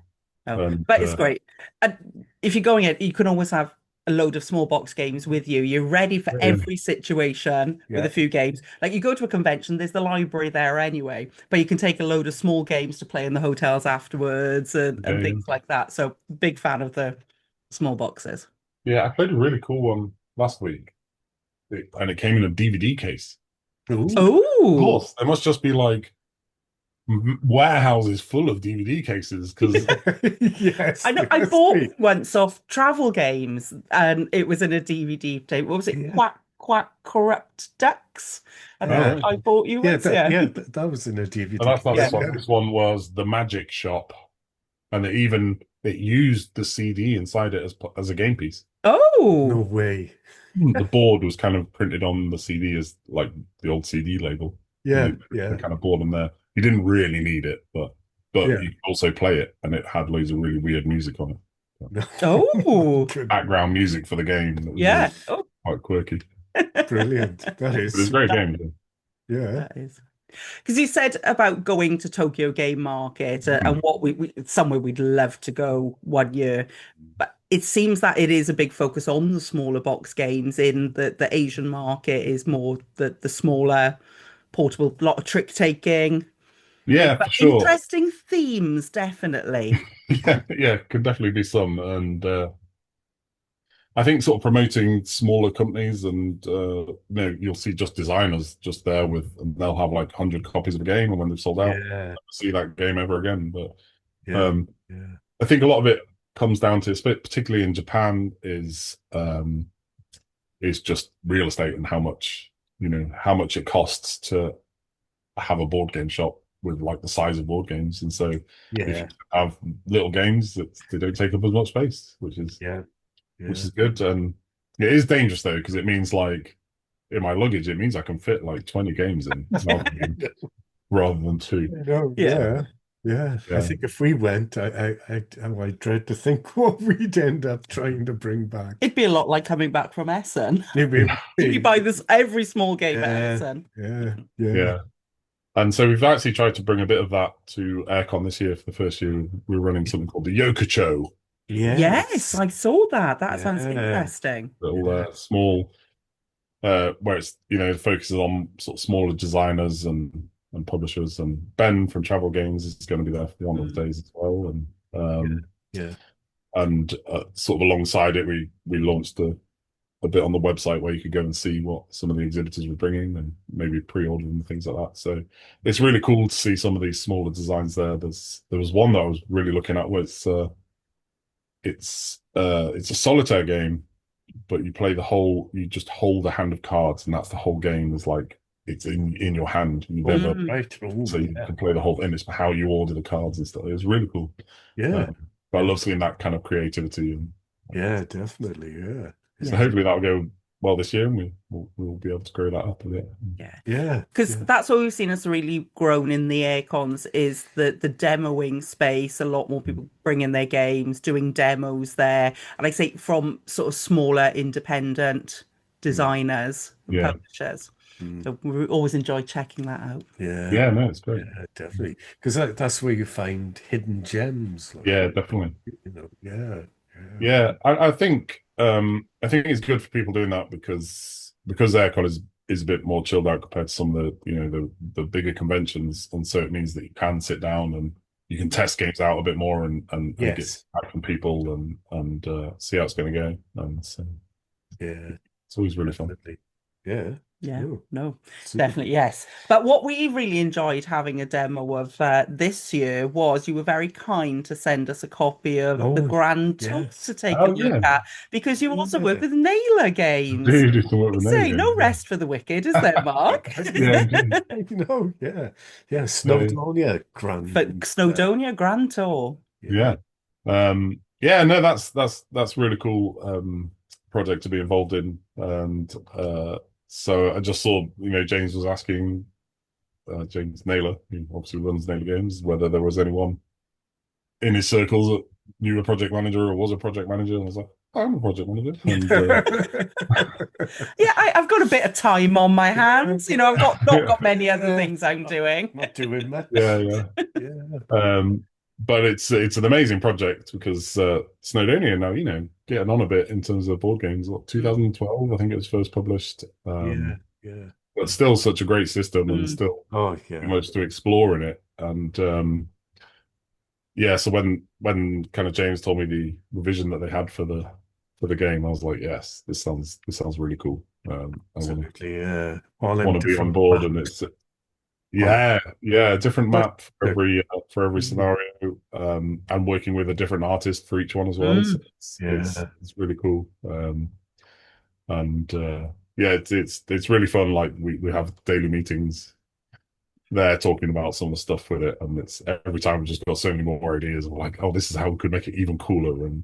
Oh, and but it's great. And if you're going in, you can always have a load of small box games with you. You're ready for yeah, every situation with Yeah. a few games. Like you go to a convention, there's the library there anyway, but you can take a load of small games to play in the hotels afterwards and yeah, things like that. So big fan of the small boxes. yeah. I played a really cool one last week, and it came in a DVD case. Ooh. Of Oh, course, there must just be like warehouses full of DVD cases because Yes, I know there I must bought be. once off Travel Games and it was in a DVD tape. What was it? Yeah. Quack Corrupt Ducks. I all think Uh, right. I bought you yeah, once, yeah. that was in a And DVD that's not Yeah. this case. one. Yeah. This one was the Magic Shop, and it used the CD inside it as a game piece. No Oh, way. The board was kind of printed on the CD as like the old CD label, and Yeah, they yeah, kind of board on there. You didn't really need it, but yeah. you could also play it, and it had loads of really weird music on it. No. oh, Good. Background music for the game that was really yeah. Oh, quite quirky. Brilliant. That But it's is. a great that, game. Yeah. that is. Because you said about going to Tokyo Game Market and Mm. what somewhere we'd love to go one year, but it seems that it is a big focus on the smaller box games in the Asian market is more the smaller portable, lot of trick taking, Yeah, but for sure. interesting themes, definitely. Yeah, yeah, could definitely be some. And I think sort of promoting smaller companies and you'll see just designers just there and they'll have like 100 copies of a game, and when they've sold out, Yeah. never see that game ever again. But Yeah. um, Yeah. I think a lot of it comes down to, particularly in Japan, is just real estate and how much it costs to have a board game shop with like the size of board games. And so if you Yeah. have little games that they don't take up as much space, Yeah. which Yeah. is good. And it is dangerous though, because it means like in my luggage, it means I can fit like 20 games in rather than two. No, Yeah. yeah. Yeah. I Yeah. think if we went, I dread to think what we'd end up trying to bring back. It'd be a lot like coming back from Essen. It Did you buy this every small game at Yeah. Essen? Yeah. Yeah. Yeah. And so we've actually tried to bring a bit of that to AireCon this year. For the first year, we're running something called the Yokocho, Yes, Yes. I saw that. That sounds Yeah. interesting. little Yeah. small, where it's focuses on sort of smaller designers and publishers. And Ben from Travel Games is going to be there for one of the days as well. And Yeah. Yeah. sort of alongside it, we launched a bit on the website where you could go and see what some of the exhibitors were bringing and maybe pre-order and things like that. So it's really cool to see some of these smaller designs there. There was one that I was really looking at where it's a solitaire game, but you just hold a hand of cards, and that's the whole game. There's like it's in your hand. You never Right. Oh, so you yeah. can play the whole thing. It's how you order the cards and stuff. It was really cool. Yeah. But I Yeah. love seeing that kind of creativity and Yeah, definitely. Yeah. so Yeah. hopefully that'll go well this year and we'll be able to grow that up a bit. Yeah. Yeah. Because Yeah. that's what we've seen has really grown in the AireCons is the demoing space. A lot more people bringing their games, doing demos there. And like I say, from sort of smaller independent designers and Yeah. publishers. Mm. So we always enjoy checking that out. Yeah. Yeah, no, it's great. Yeah, definitely. Because that's where you find hidden gems. Like, Yeah, definitely. Yeah. Yeah, I think it's good for people doing that because AireCon is a bit more chilled out compared to some of the bigger conventions, and so it means that you can sit down and you can test games out a bit more and get Yes. feedback from people and see how it's going to go, and so Yeah. it's always really fun. Definitely. Yeah. Yeah, Oh, no, super. definitely, yes. But what we really enjoyed having a demo of this year was you were very kind to send us a copy of the Oh, Grand Tour yes. to take a Oh look yeah, at because you also work Yeah. with Naylor I Games. do some work with Say, Naylor no Games. rest for the wicked, is there, Mark? Yeah, indeed. Yeah. Yeah. Yeah, Snowdonia For Grand. Snowdonia Grand Tour. Yeah. yeah. No, that's really cool project to be involved in, and so I just saw James was asking James Naylor, who obviously runs Naylor Games, whether there was anyone in his circles that knew a project manager or was a project manager, and I was like, I'm a project manager, and Yeah, I've got a bit of time on my hands. I've not got many other things I'm doing. Not doing much. yeah. Yeah. But it's an amazing project because Snowdonia now, getting on a bit in terms of board games. What, 2012, I think it was first published. Yeah. Yeah. But still such a great system and Mm. still Oh, yeah. much to explore in it. And yeah, so when kind of James told me the vision that they had for the game, I was like, yes, this sounds really cool. I want Absolutely. Yeah. All them to be on different board, and maps. it's yeah, a different map for every Mm. scenario, and working with a different artist for each one as well. So Yeah. it's really cool. And yeah, it's really fun. Like we have daily meetings there talking about some of the stuff with it, and it's every time we've just got so many more ideas of like, oh, this is how we could make it even cooler. And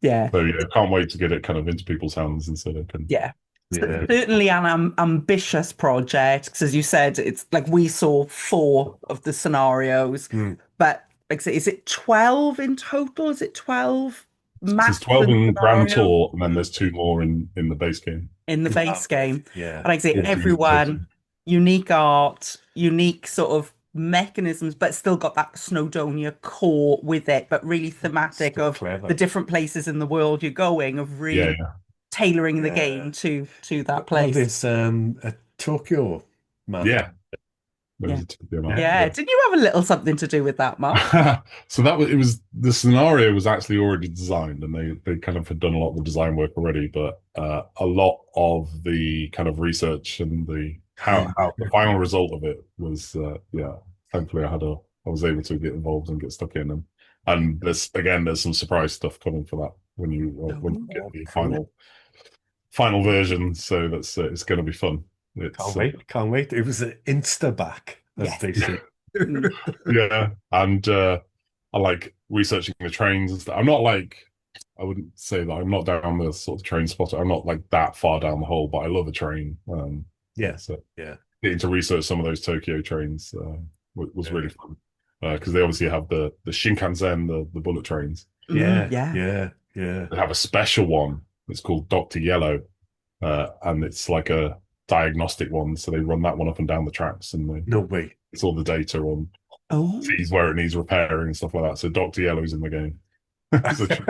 Yeah. so yeah, can't wait to get it kind of into people's hands and so they can. Yeah. Yeah. Certainly an ambitious project because, as you said, it's like we saw 4 of the scenarios, but like I say, is it 12 in total? Is it 12 maps? There's 12 in Grand scenarios? Tour, and then there's 2 more in the base game. In the base game. Yeah. And like I say, everyone, unique art, unique sort of mechanisms, but still got that Snowdonia core with it, but really thematic So of clever. the different places in the world you're going, of really tailoring the game to that Well, place. there's a Tokyo map. Yeah. Yeah. Didn't you have a little something to do with that, Mark? So the scenario was actually already designed, and they kind of had done a lot of the design work already, but a lot of the kind of research and the how the final result of it was thankfully I was able to get involved and get stuck in, and there's some surprise stuff coming for that when you get the final version, so that's it's going to be fun. Can't wait. It was an insta-back, as they say. Yeah, and I like researching the trains and stuff. I wouldn't say that I'm not down the sort of train spotter. I'm not like that far down the hole, but I love a train. So getting to research some of those Tokyo trains was really fun because they obviously have the Shinkansen, the bullet trains. Yeah. They have a special one. It's called Dr. Yellow, and it's like a diagnostic one, so they run that one up and down the tracks, and no way, it's all the data on sees where it needs repairing and stuff like that. So Dr. Yellow's in the game.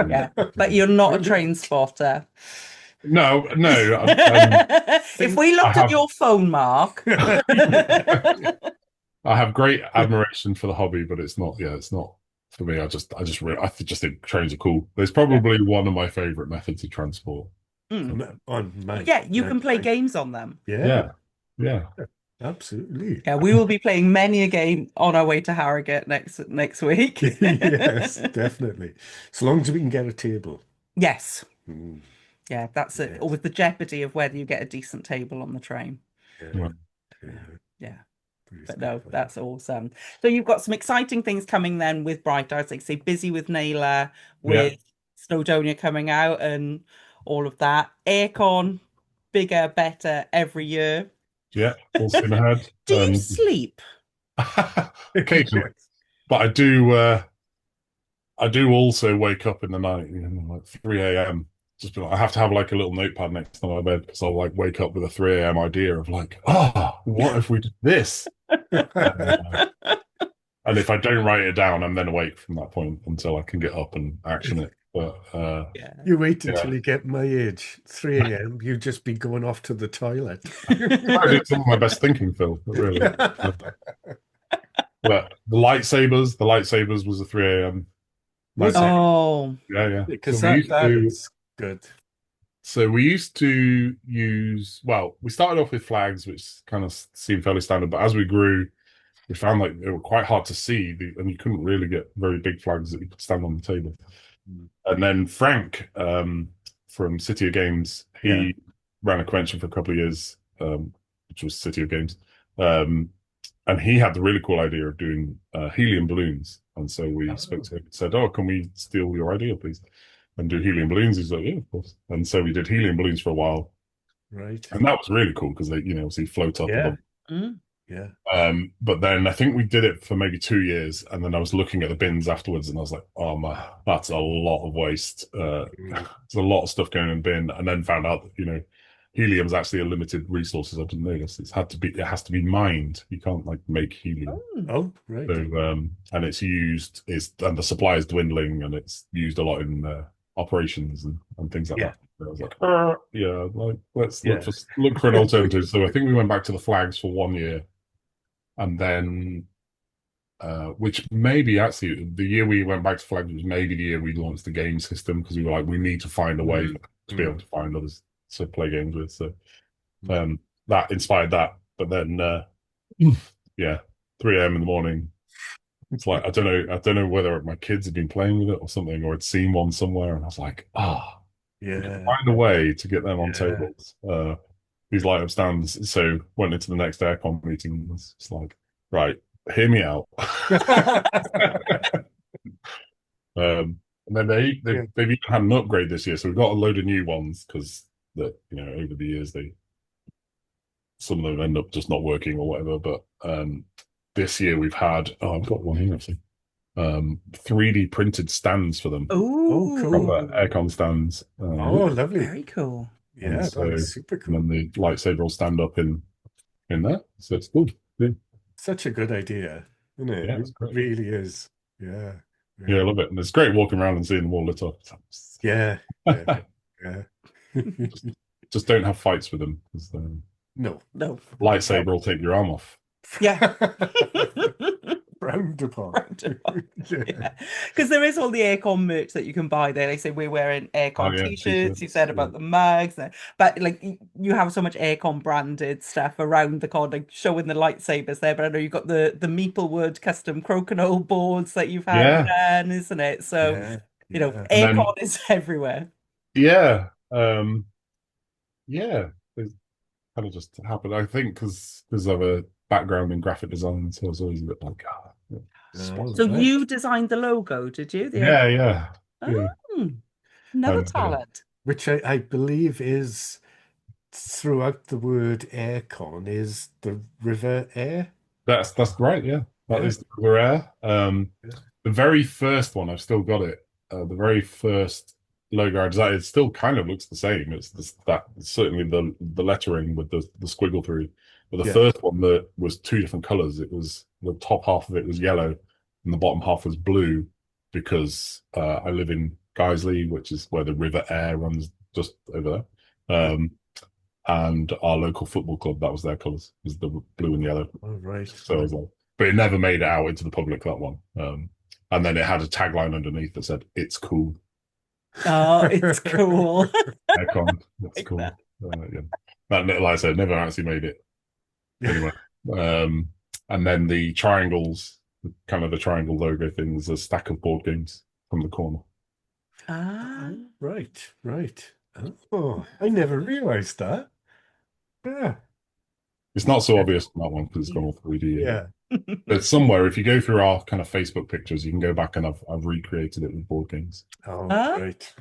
Yeah, but you're not a train spotter. No. If we looked at your phone, Mark, I have great admiration for the hobby, but it's not. Yeah, it's not for me. I just think trains are cool. There's probably one of my favorite methods of transport. Yeah, you can play games on them. Yeah. Absolutely. Yeah, we will be playing many a game on our way to Harrogate next week. Yes, definitely. So long as we can get a table. Yes. Yeah, that's it. Or Yes. with the jeopardy of whether you get a decent table on the train. Yeah. Yeah. Yeah. Yeah. Pretty But no, spectacular. that's awesome. So you've got some exciting things coming then with Bright Eyes, like say, busy with Naylor, Yeah, with Snowdonia coming out and all of that. AireCon, bigger, better every year. yeah, full steam ahead. Do you sleep? Occasionally, Yes. but I do also wake up in the night, like 3 a.m. Just be like, I have to have like a little notepad next to my bed because I'll like wake up with a 3 a.m. idea of like, what if we did this? And if I don't write it down, I'm then awake from that point until I can get up and action it. But Yeah. You wait yeah, until you get my age, 3 a.m., you just be going off to the toilet. I did some of my best thinking, Phil. But really, but the lightsabers was a 3 a.m. Was Lightsaber. it? Oh, Yeah. Because So we used that to. is good. So we used to use, well, we started off with flags, which kind of seemed fairly standard, but as we grew, we found like they were quite hard to see, and you couldn't really get very big flags that you could stand on the table. Mm. And then Frank from City of Games, Yeah. he ran a convention for a couple of years, which was City of Games. Um, and he had the really cool idea of doing helium balloons. And so we spoke to him and said, "Oh, can we steal your idea, please? And do helium balloons?" He's like, "Yeah, of course." And so we did helium balloons for a while. Right. And that was really cool because they, obviously float up Yeah. above. mm. Yeah. But then I think we did it for maybe 2 years, and then I was looking at the bins afterwards, and I was like, "Oh my, that's a lot of waste. There's a lot of stuff going in the bin." And then found out that helium is actually a limited resource. I didn't know this. It has to be mined. You can't like make helium. Oh, right. So and and the supply is dwindling, and it's used a lot in operations and things like Yeah. that. So I was like, yeah, like let's Yeah. look for an alternative. So I think we went back to the flags for 1 year. And then, which maybe actually the year we went back to flags was maybe the year we launched the game system because we were like, we need to find a way to be able to find others to play games with. So that inspired that. But then, yeah, 3 a.m. in the morning. It's like I don't know whether my kids had been playing with it or something, or had seen one somewhere, and I was like, Yeah. find a way to get them on Yeah. tables. These light up stands. So went into the next AireCon meeting and was just like, right, hear me out. And then they've even had an upgrade this year, so we've got a load of new ones because over the years some of them end up just not working or whatever. But this year we've had I've got one here actually. 3D printed stands for them. Oh, cool. Proper AireCon stands. Oh, lovely. Very cool. Yeah, so, that's super cool. And then the lightsaber will stand up in there. So it's cool. Yeah. Such a good idea, isn't it? Yeah, it's It great. really is. Yeah. Yeah, I love it. And it's great walking around and seeing them all lit up. Yeah. Yeah. Yeah. Just don't have fights with them because No. lightsaber will take your arm off. Yeah. Frowned upon. Yeah. Because there is all the AireCon merch that you can buy there. They say we're wearing AireCon t-shirts. You said about the mugs, but like you have so much AireCon branded stuff around the con, like showing the lightsabers there. But I know you've got the Meeplewood custom crokinole boards that you've had done, isn't it? So AireCon is everywhere. Yeah, yeah. It's kind of just happened. I think because of a background in graphic design, so I was always a bit like, So you designed the logo, did you? Yeah. Another talent. Which I believe is throughout the word AireCon is the River Air. That's right. Yeah, that is the River Air. The very first one, I've still got it. The very first logo I designed, it still kind of looks the same. It's certainly the lettering with the squiggle through. But the first one that was two different colors. It was the top half of it was yellow, and the bottom half was blue, because I live in Guiseley, which is where the River Air runs just over there. And our local football club, that was their colours, was the blue and yellow. Oh, right. So I was like, but it never made it out into the public, that one. And then it had a tagline underneath that said, "It's cool." Oh, it's cool. AireCon, that's cool. Yeah. That, like I said, never actually made it. Anyway, and then the triangles, kind of the triangle logo thing, is a stack of board games from the corner. Ah, right. Oh, I never realized that. Yeah. It's not so obvious on that one because it's gone all 3D. Yeah. But somewhere, if you go through our kind of Facebook pictures, you can go back and I've recreated it with board games. Oh, Ah, right.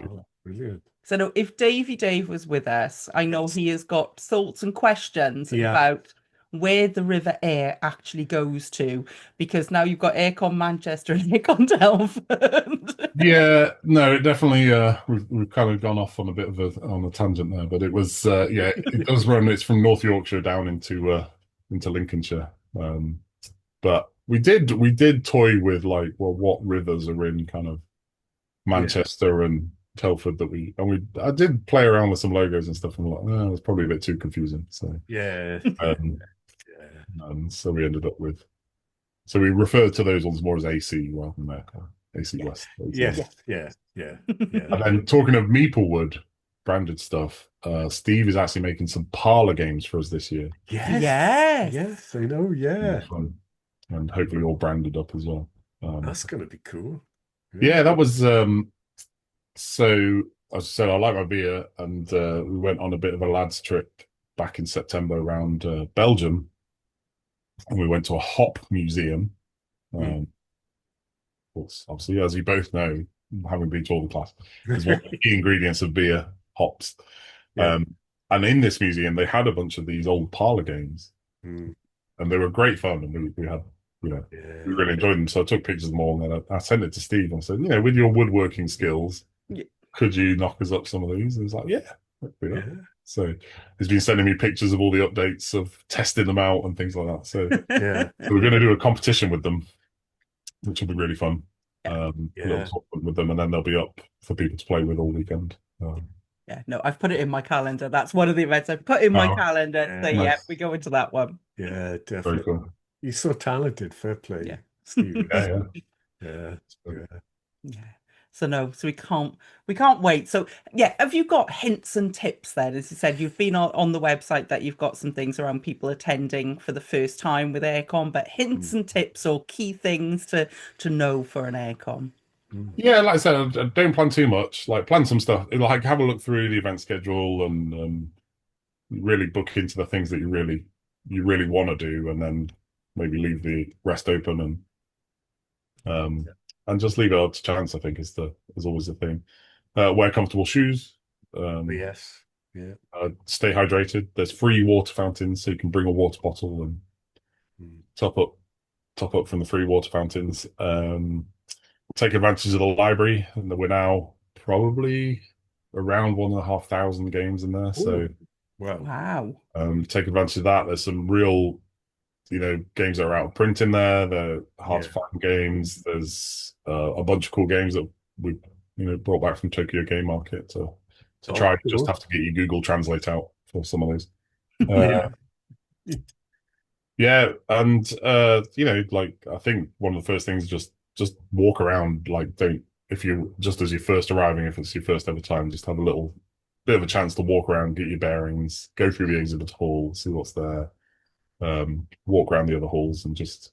Oh, brilliant. so no, if Davey Dave was with us, I know he has got thoughts and questions Yeah. about where the River Aire actually goes to, because now you've got AireCon Manchester and AireCon Telford. Yeah, no, it definitely we've kind of gone off on a bit of a tangent there, but it was yeah, it does run. It's from North Yorkshire down into Lincolnshire. But we did toy with like, well, what rivers are in kind of Yeah. Manchester and Telford that we I did play around with some logos and stuff, and I'm like, oh, it's probably a bit too confusing. So Yeah. um, Yeah. and so we ended up with so we referred to those ones more as AC rather than AC Yeah. West. Yes. Yeah. Yeah. Yeah. Yeah. And then talking of Meeplewood branded stuff, Steve is actually making some parlor games for us this year. Yes. Yes. Yes, I know. Really Yeah. fun. And hopefully all branded up as well. That's gonna be cool. Yeah, Yeah. that was so as I said, I like my beer, and we went on a bit of a lads trip back in September around Belgium, and we went to a hop museum. Mm. Um, which obviously, as you both know, having been to all the class, is one of the key ingredients of beer, hops. Yeah. Um, and in this museum, they had a bunch of these old parlor games, Mm. and they were great fun. And we had, you know, we Yeah. really enjoyed them. So I took pictures of them all, and then I sent it to Steve and said, you know, with your woodworking skills, Yeah. could you knock us up some of these? And he's like, yeah, let's do that. Yeah. So he's been sending me pictures of all the updates of testing them out and things like that. So, Yeah. so we're going to do a competition with them, which will be really fun. A little Yeah. tournament with them, and then they'll be up for people to play with all weekend. Yeah, no, I've put it in my calendar. That's one of the events I've put in my Oh, calendar. So Yeah. yeah, nice. we go into that one. Yeah, Very definitely. cool. He's so talented. Fair Yeah. play, Steve. Yeah, Yeah. yeah. Yeah. Yeah. So no, so we can't wait. So yeah, have you got hints and tips then? As you said, you've been on the website that you've got some things around people attending for the first time with AireCon, but hints Mm. and tips or key things to know for an AireCon. Mm. Yeah, like I said, I don't plan too much. Like plan some stuff. Like have a look through the event schedule and really book into the things that you really want to do, and then maybe leave the rest open um and just leave it up to chance. I think is always the thing. Wear comfortable shoes. But Um, yes. Yeah. Stay hydrated. There's free water fountains, so you can bring a water bottle and Mm. top up from the free water fountains. Take advantage of the library, and we're now probably around 1,500 games in there. So Oh, wow. Wow. take advantage of that. There's some real, games that are out of print in there. They're hard to Yeah. find games. There's a bunch of cool games that we, brought back from Tokyo Game Market to Oh, try. Just cool. have to get your Google Translate out for some of those. Yeah. Yeah, and like I think one of the first things just walk around. Like, don't if you just as you're first arriving, if it's your first ever time, just have a little bit of a chance to walk around, get your bearings, go through the exhibit hall, see what's there, walk around the other halls, and just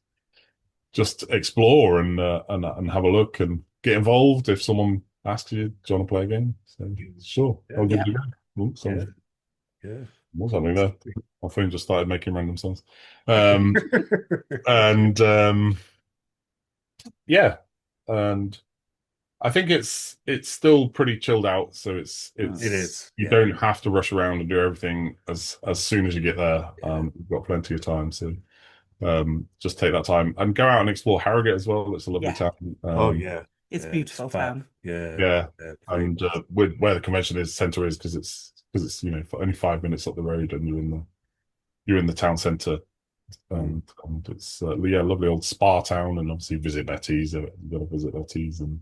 explore and have a look and get involved if someone asks you, do you want to play a game? So sure, I'll Yeah. give Yeah. it a go. Ooh, Yeah. someone Yeah. was something there. My phone just started making random sounds. Um, and yeah, and I think it's still pretty chilled out. So it's Oh. It it's is. you Yeah. don't have to rush around and do everything as soon as you get there. Yeah. You've got plenty of time, so just take that time and go out and explore Harrogate as well. It's a lovely Yeah. town. Oh, yeah. It's Yeah. beautiful Fab. town. Yeah. Yeah, Very and nice. with where the convention is center is because it's only 5 minutes up the road and you're in the town center. Mm. And it's yeah, lovely old spa town, and obviously visit Betty's. You've got to visit Betty's and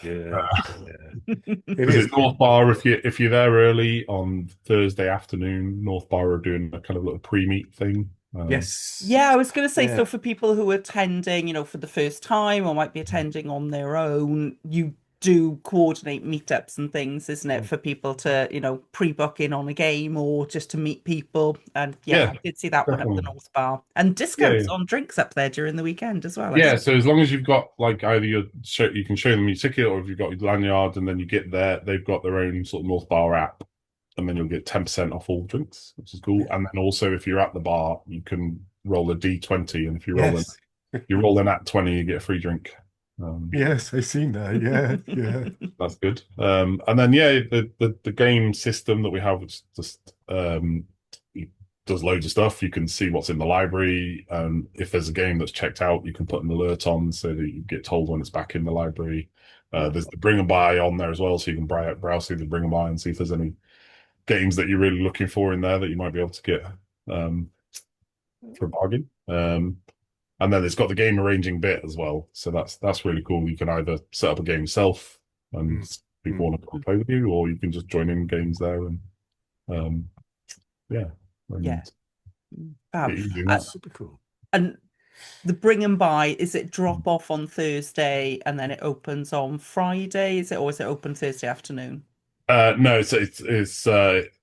Yeah. uh, Yeah. It is. visit North Bar if you're there early on Thursday afternoon. North Bar are doing a kind of little pre-meet thing. Yes. Yeah, I was going to say, so Yeah. for people who are attending, for the first time or might be attending on their own, you do coordinate meetups and things, isn't it, for people to, pre-book in on a game or just to meet people. And yeah, Yeah, I did see that one up the definitely. North Bar. And Yeah, discounts yeah. on drinks up there during the weekend as well, I Yeah, saw. so as long as you've got like either you can show them your ticket, or if you've got your lanyard, and then you get there, they've got their own sort of North Bar app, and then you'll get 10% off all drinks, which is cool. And then also, if you're at the bar, you can roll a D20, and if Yes. you roll in at 20, you get a free drink. Yes, I've seen that. Yeah, yeah. That's good. And then yeah, the game system that we have, is just it does loads of stuff. You can see what's in the library, and if there's a game that's checked out, you can put an alert on so that you get told when it's back in the library. There's the bring and buy on there as well, so you can browse through the bring and buy and see if there's any games that you're really looking for in there that you might be able to get for a bargain. And then it's got the game arranging bit as well, so that's really cool. You can either set up a game yourself and people want to play with you, or you can just join in games there and yeah, Yeah. get using that. Super cool. And the bring and buy, is it drop off on Thursday and then it opens on Friday? Or is it open Thursday afternoon? No, it's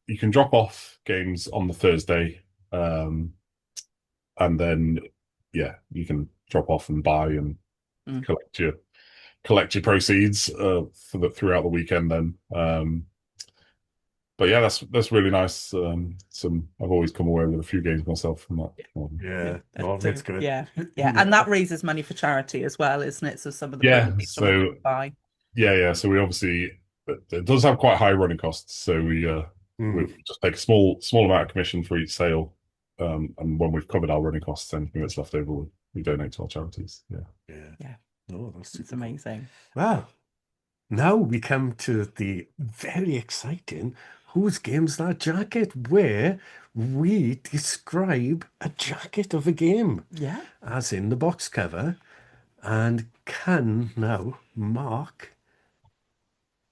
you can drop off games on the Thursday, and then yeah, you can drop off and buy and collect your proceeds throughout the weekend then. But yeah, that's really nice. I've always come away with a few games myself from that. Yeah, oh, that's good. Yeah, and that raises money for charity as well, isn't it? So some of the buy. Yeah. So we obviously it does have quite high running costs. So we just take a small amount of commission for each sale, and when we've covered our running costs, anything that's left over, we donate to our charities. Yeah. Oh, that's amazing. Wow. Now we come to the very exciting Whose Game's That Jacket, where we describe a jacket of a game. Yeah. As in the box cover. And Mark,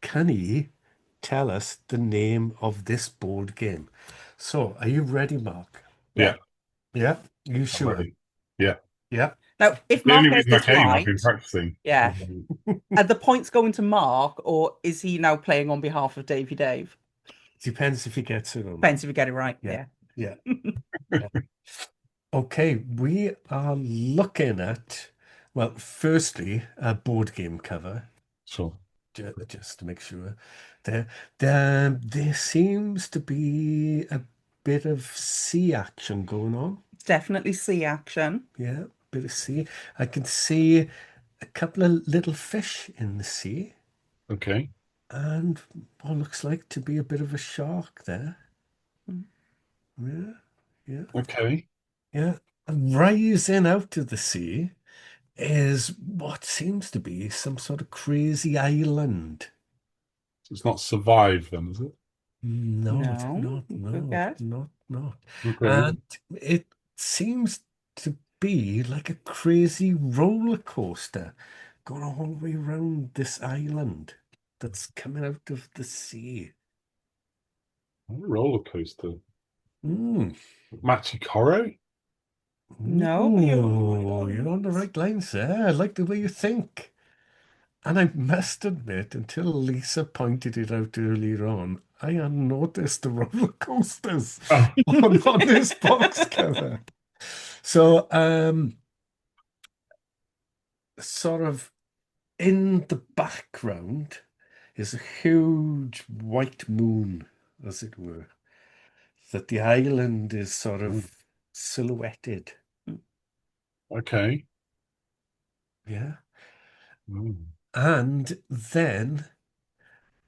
can he tell us the name of this board game? So, are you ready, Mark? Yeah. Yeah? You sure? Yeah. Yeah. Now, if Mark gets this right, I've been practicing. Yeah. Are the points going to Mark, or is he now playing on behalf of Davey Dave? Depends if he gets it or not. Depends if you get it right. Yeah. Yeah. Okay, we are looking at, well, firstly, a board game cover. Sure. Just to make sure. There seems to be a bit of sea action going on. Definitely sea action. Yeah, bit of sea. I can see a couple of little fish in the sea. Okay. And what looks like to be a bit of a shark there. Yeah. Okay. Yeah. And rising out of the sea is what seems to be some sort of crazy island. So it's not Survive then, is it? No, it's not. No. Okay. And it seems to be like a crazy roller coaster going all the way around this island that's coming out of the sea. A roller coaster. No, Machikoro? You're on the right lines there. I like the way you think. And I must admit, until Lisa pointed it out earlier on, I hadn't noticed the roller coasters on this box cover. So, sort of in the background is a huge white moon, as it were, that the island is sort of silhouetted. Okay. Yeah. And then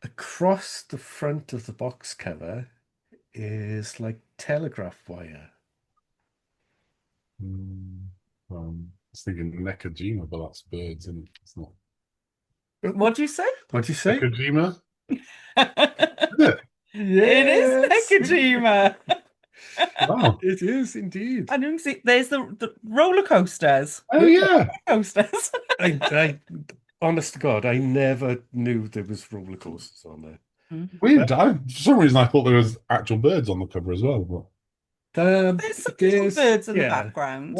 across the front of the box cover is like telegraph wire. I was thinking Nekojima, but that's birds, and it's not. What'd you say? What'd you say? Nekojima? It is Nekojima. Wow. It is indeed. And you can see there's the roller coasters. Oh yeah. Coasters. I honest to God, I never knew there was roller coasters on there. Weird. For some reason I thought there was actual birds on the cover as well. But... There's some little birds in the background.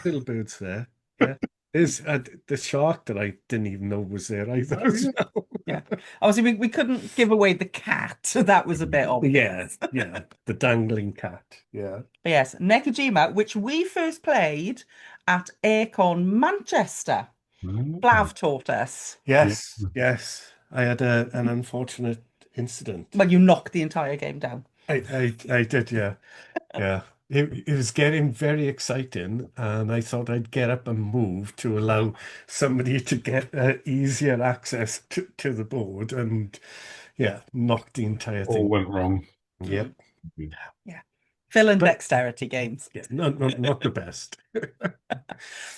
Little birds there. Yeah. There's the shark that I didn't even know was there either. Oh, yeah. So. Yeah. Obviously, we couldn't give away the cat. That was a bit Yeah, obvious. yeah, the dangling cat. Yeah. But yes, Nekojima, which we first played at AireCon Manchester. Mm. Flav taught us. Yeah. Yes, yes. I had an unfortunate incident. Well, you knocked the entire game down. I did, yeah. Yeah. It was getting very exciting, and I thought I'd get up and move to allow somebody to get easier access to the board, and yeah, knocked the entire All thing. went wrong. Yep. Yeah. Phil and But dexterity games. yeah, not the best.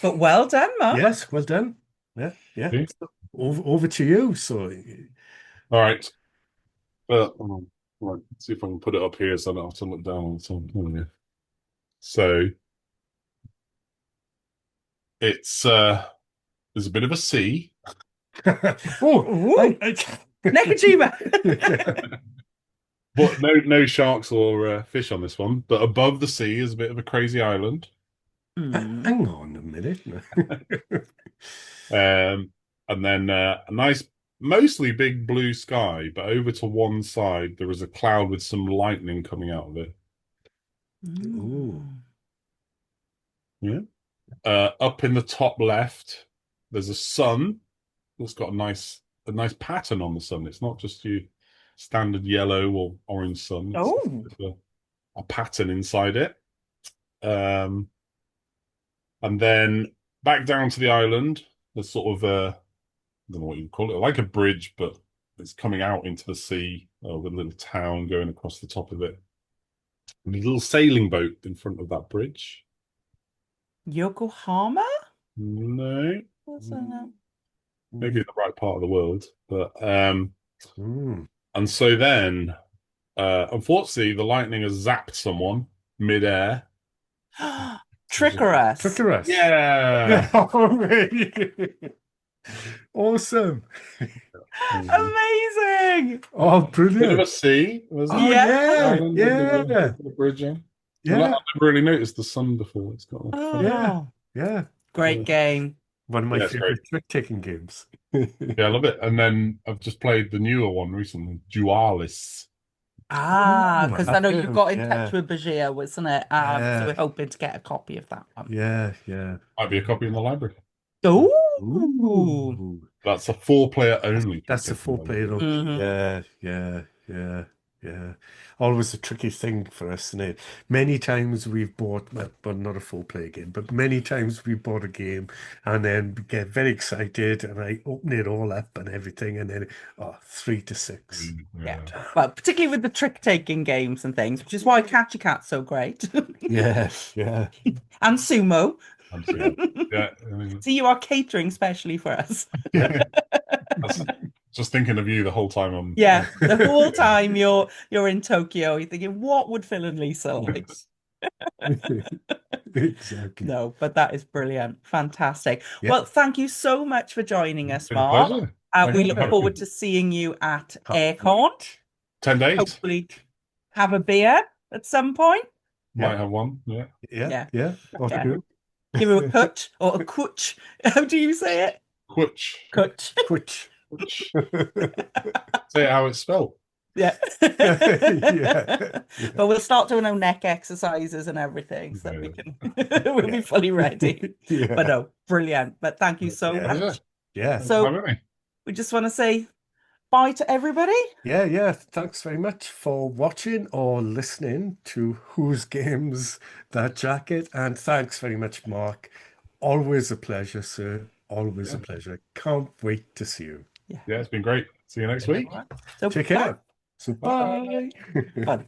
But well done, Mark. Yes, well done. Yeah, yeah. See? So over to you. So, All right. Right. Let's see if I can put it up here so I don't have to look down all the time. There we go. So it's there's a bit of a sea. oh, Ooh, Nekojima. But no sharks or fish on this one. But above the sea is a bit of a crazy island. Hang on a minute. And then a nice, mostly big blue sky, but over to one side there is a cloud with some lightning coming out of it. Ooh. Yeah. Up in the top left, there's a sun that's got a nice pattern on the sun. It's not just your standard yellow or orange sun. It's Oh, a pattern inside it. And then back down to the island, there's sort of a, I don't know what you call it, like a bridge, but it's coming out into the sea with a little town going across the top of it. And a little sailing boat in front of that bridge. Yokohama? No, What's that? maybe in the right part of the world, but Mm. and so then, unfortunately, the lightning has zapped someone mid-air. Trickerous. Trickerous. Yeah. Awesome. Amazing. Oh, Bit of a brilliant. sea, wasn't Oh, it? Yeah. Island with yeah. the bridge in. Yeah. I've never really noticed the sun before. It's got Yeah. Oh, Yeah. great game. One of my Yeah, it's great. favorite trick-taking games. Yeah, I love it. And then I've just played the newer one recently, Dualis. Ah, Oh, because I that's know you it. got in Yeah. touch with Bajir, wasn't it? So Yeah. we're hoping to get a copy of that one. Yeah. Yeah. Might be a copy in the library. Ooh. Ooh. That's a four-player only. That's a four-player. Mhm. Yeah. Yeah. Yeah. Yeah. Always a tricky thing for us, isn't it? Many times we've bought, well, not a four-player game, but many times we bought a game and then we get very excited and I open it all up and everything and then, 3 to 6. Yeah. Well, particularly with the trick-taking games and things, which is why Catchy Cat's so great. Yeah. Yeah. And Sumo. Yeah. So you are catering specially for us. That's- just thinking of you the whole time. Yeah, the whole time you're in Tokyo, you're thinking, what would Phil and Lisa like? Exactly. No, but that is brilliant. Fantastic. Yeah. Well, thank you so much for joining us, Been a Mark. pleasure. We Thank look you. forward to seeing you at AireCon. 10 days. Hopefully have a beer at some point. Might have one. Yeah. Yeah. Yeah. Or Yeah. two. Give you a cut or a kutch. How do you say it? Quitch. Kutch. Twitch. Say it how it's spelled. Yeah. Yeah. But we'll start doing our neck exercises and everything so we can we'll be fully ready. Yeah. But no, brilliant. But thank you so Yeah. much. Yeah. So Have me. we just want to say bye to everybody. Yeah. Thanks very much for watching or listening to Whose Games That Jacket. And thanks very much, Mark. Always a pleasure, sir. Always a pleasure. Can't wait to see you. Yeah, it's been great. See you next week. So Take care. So bye. bye.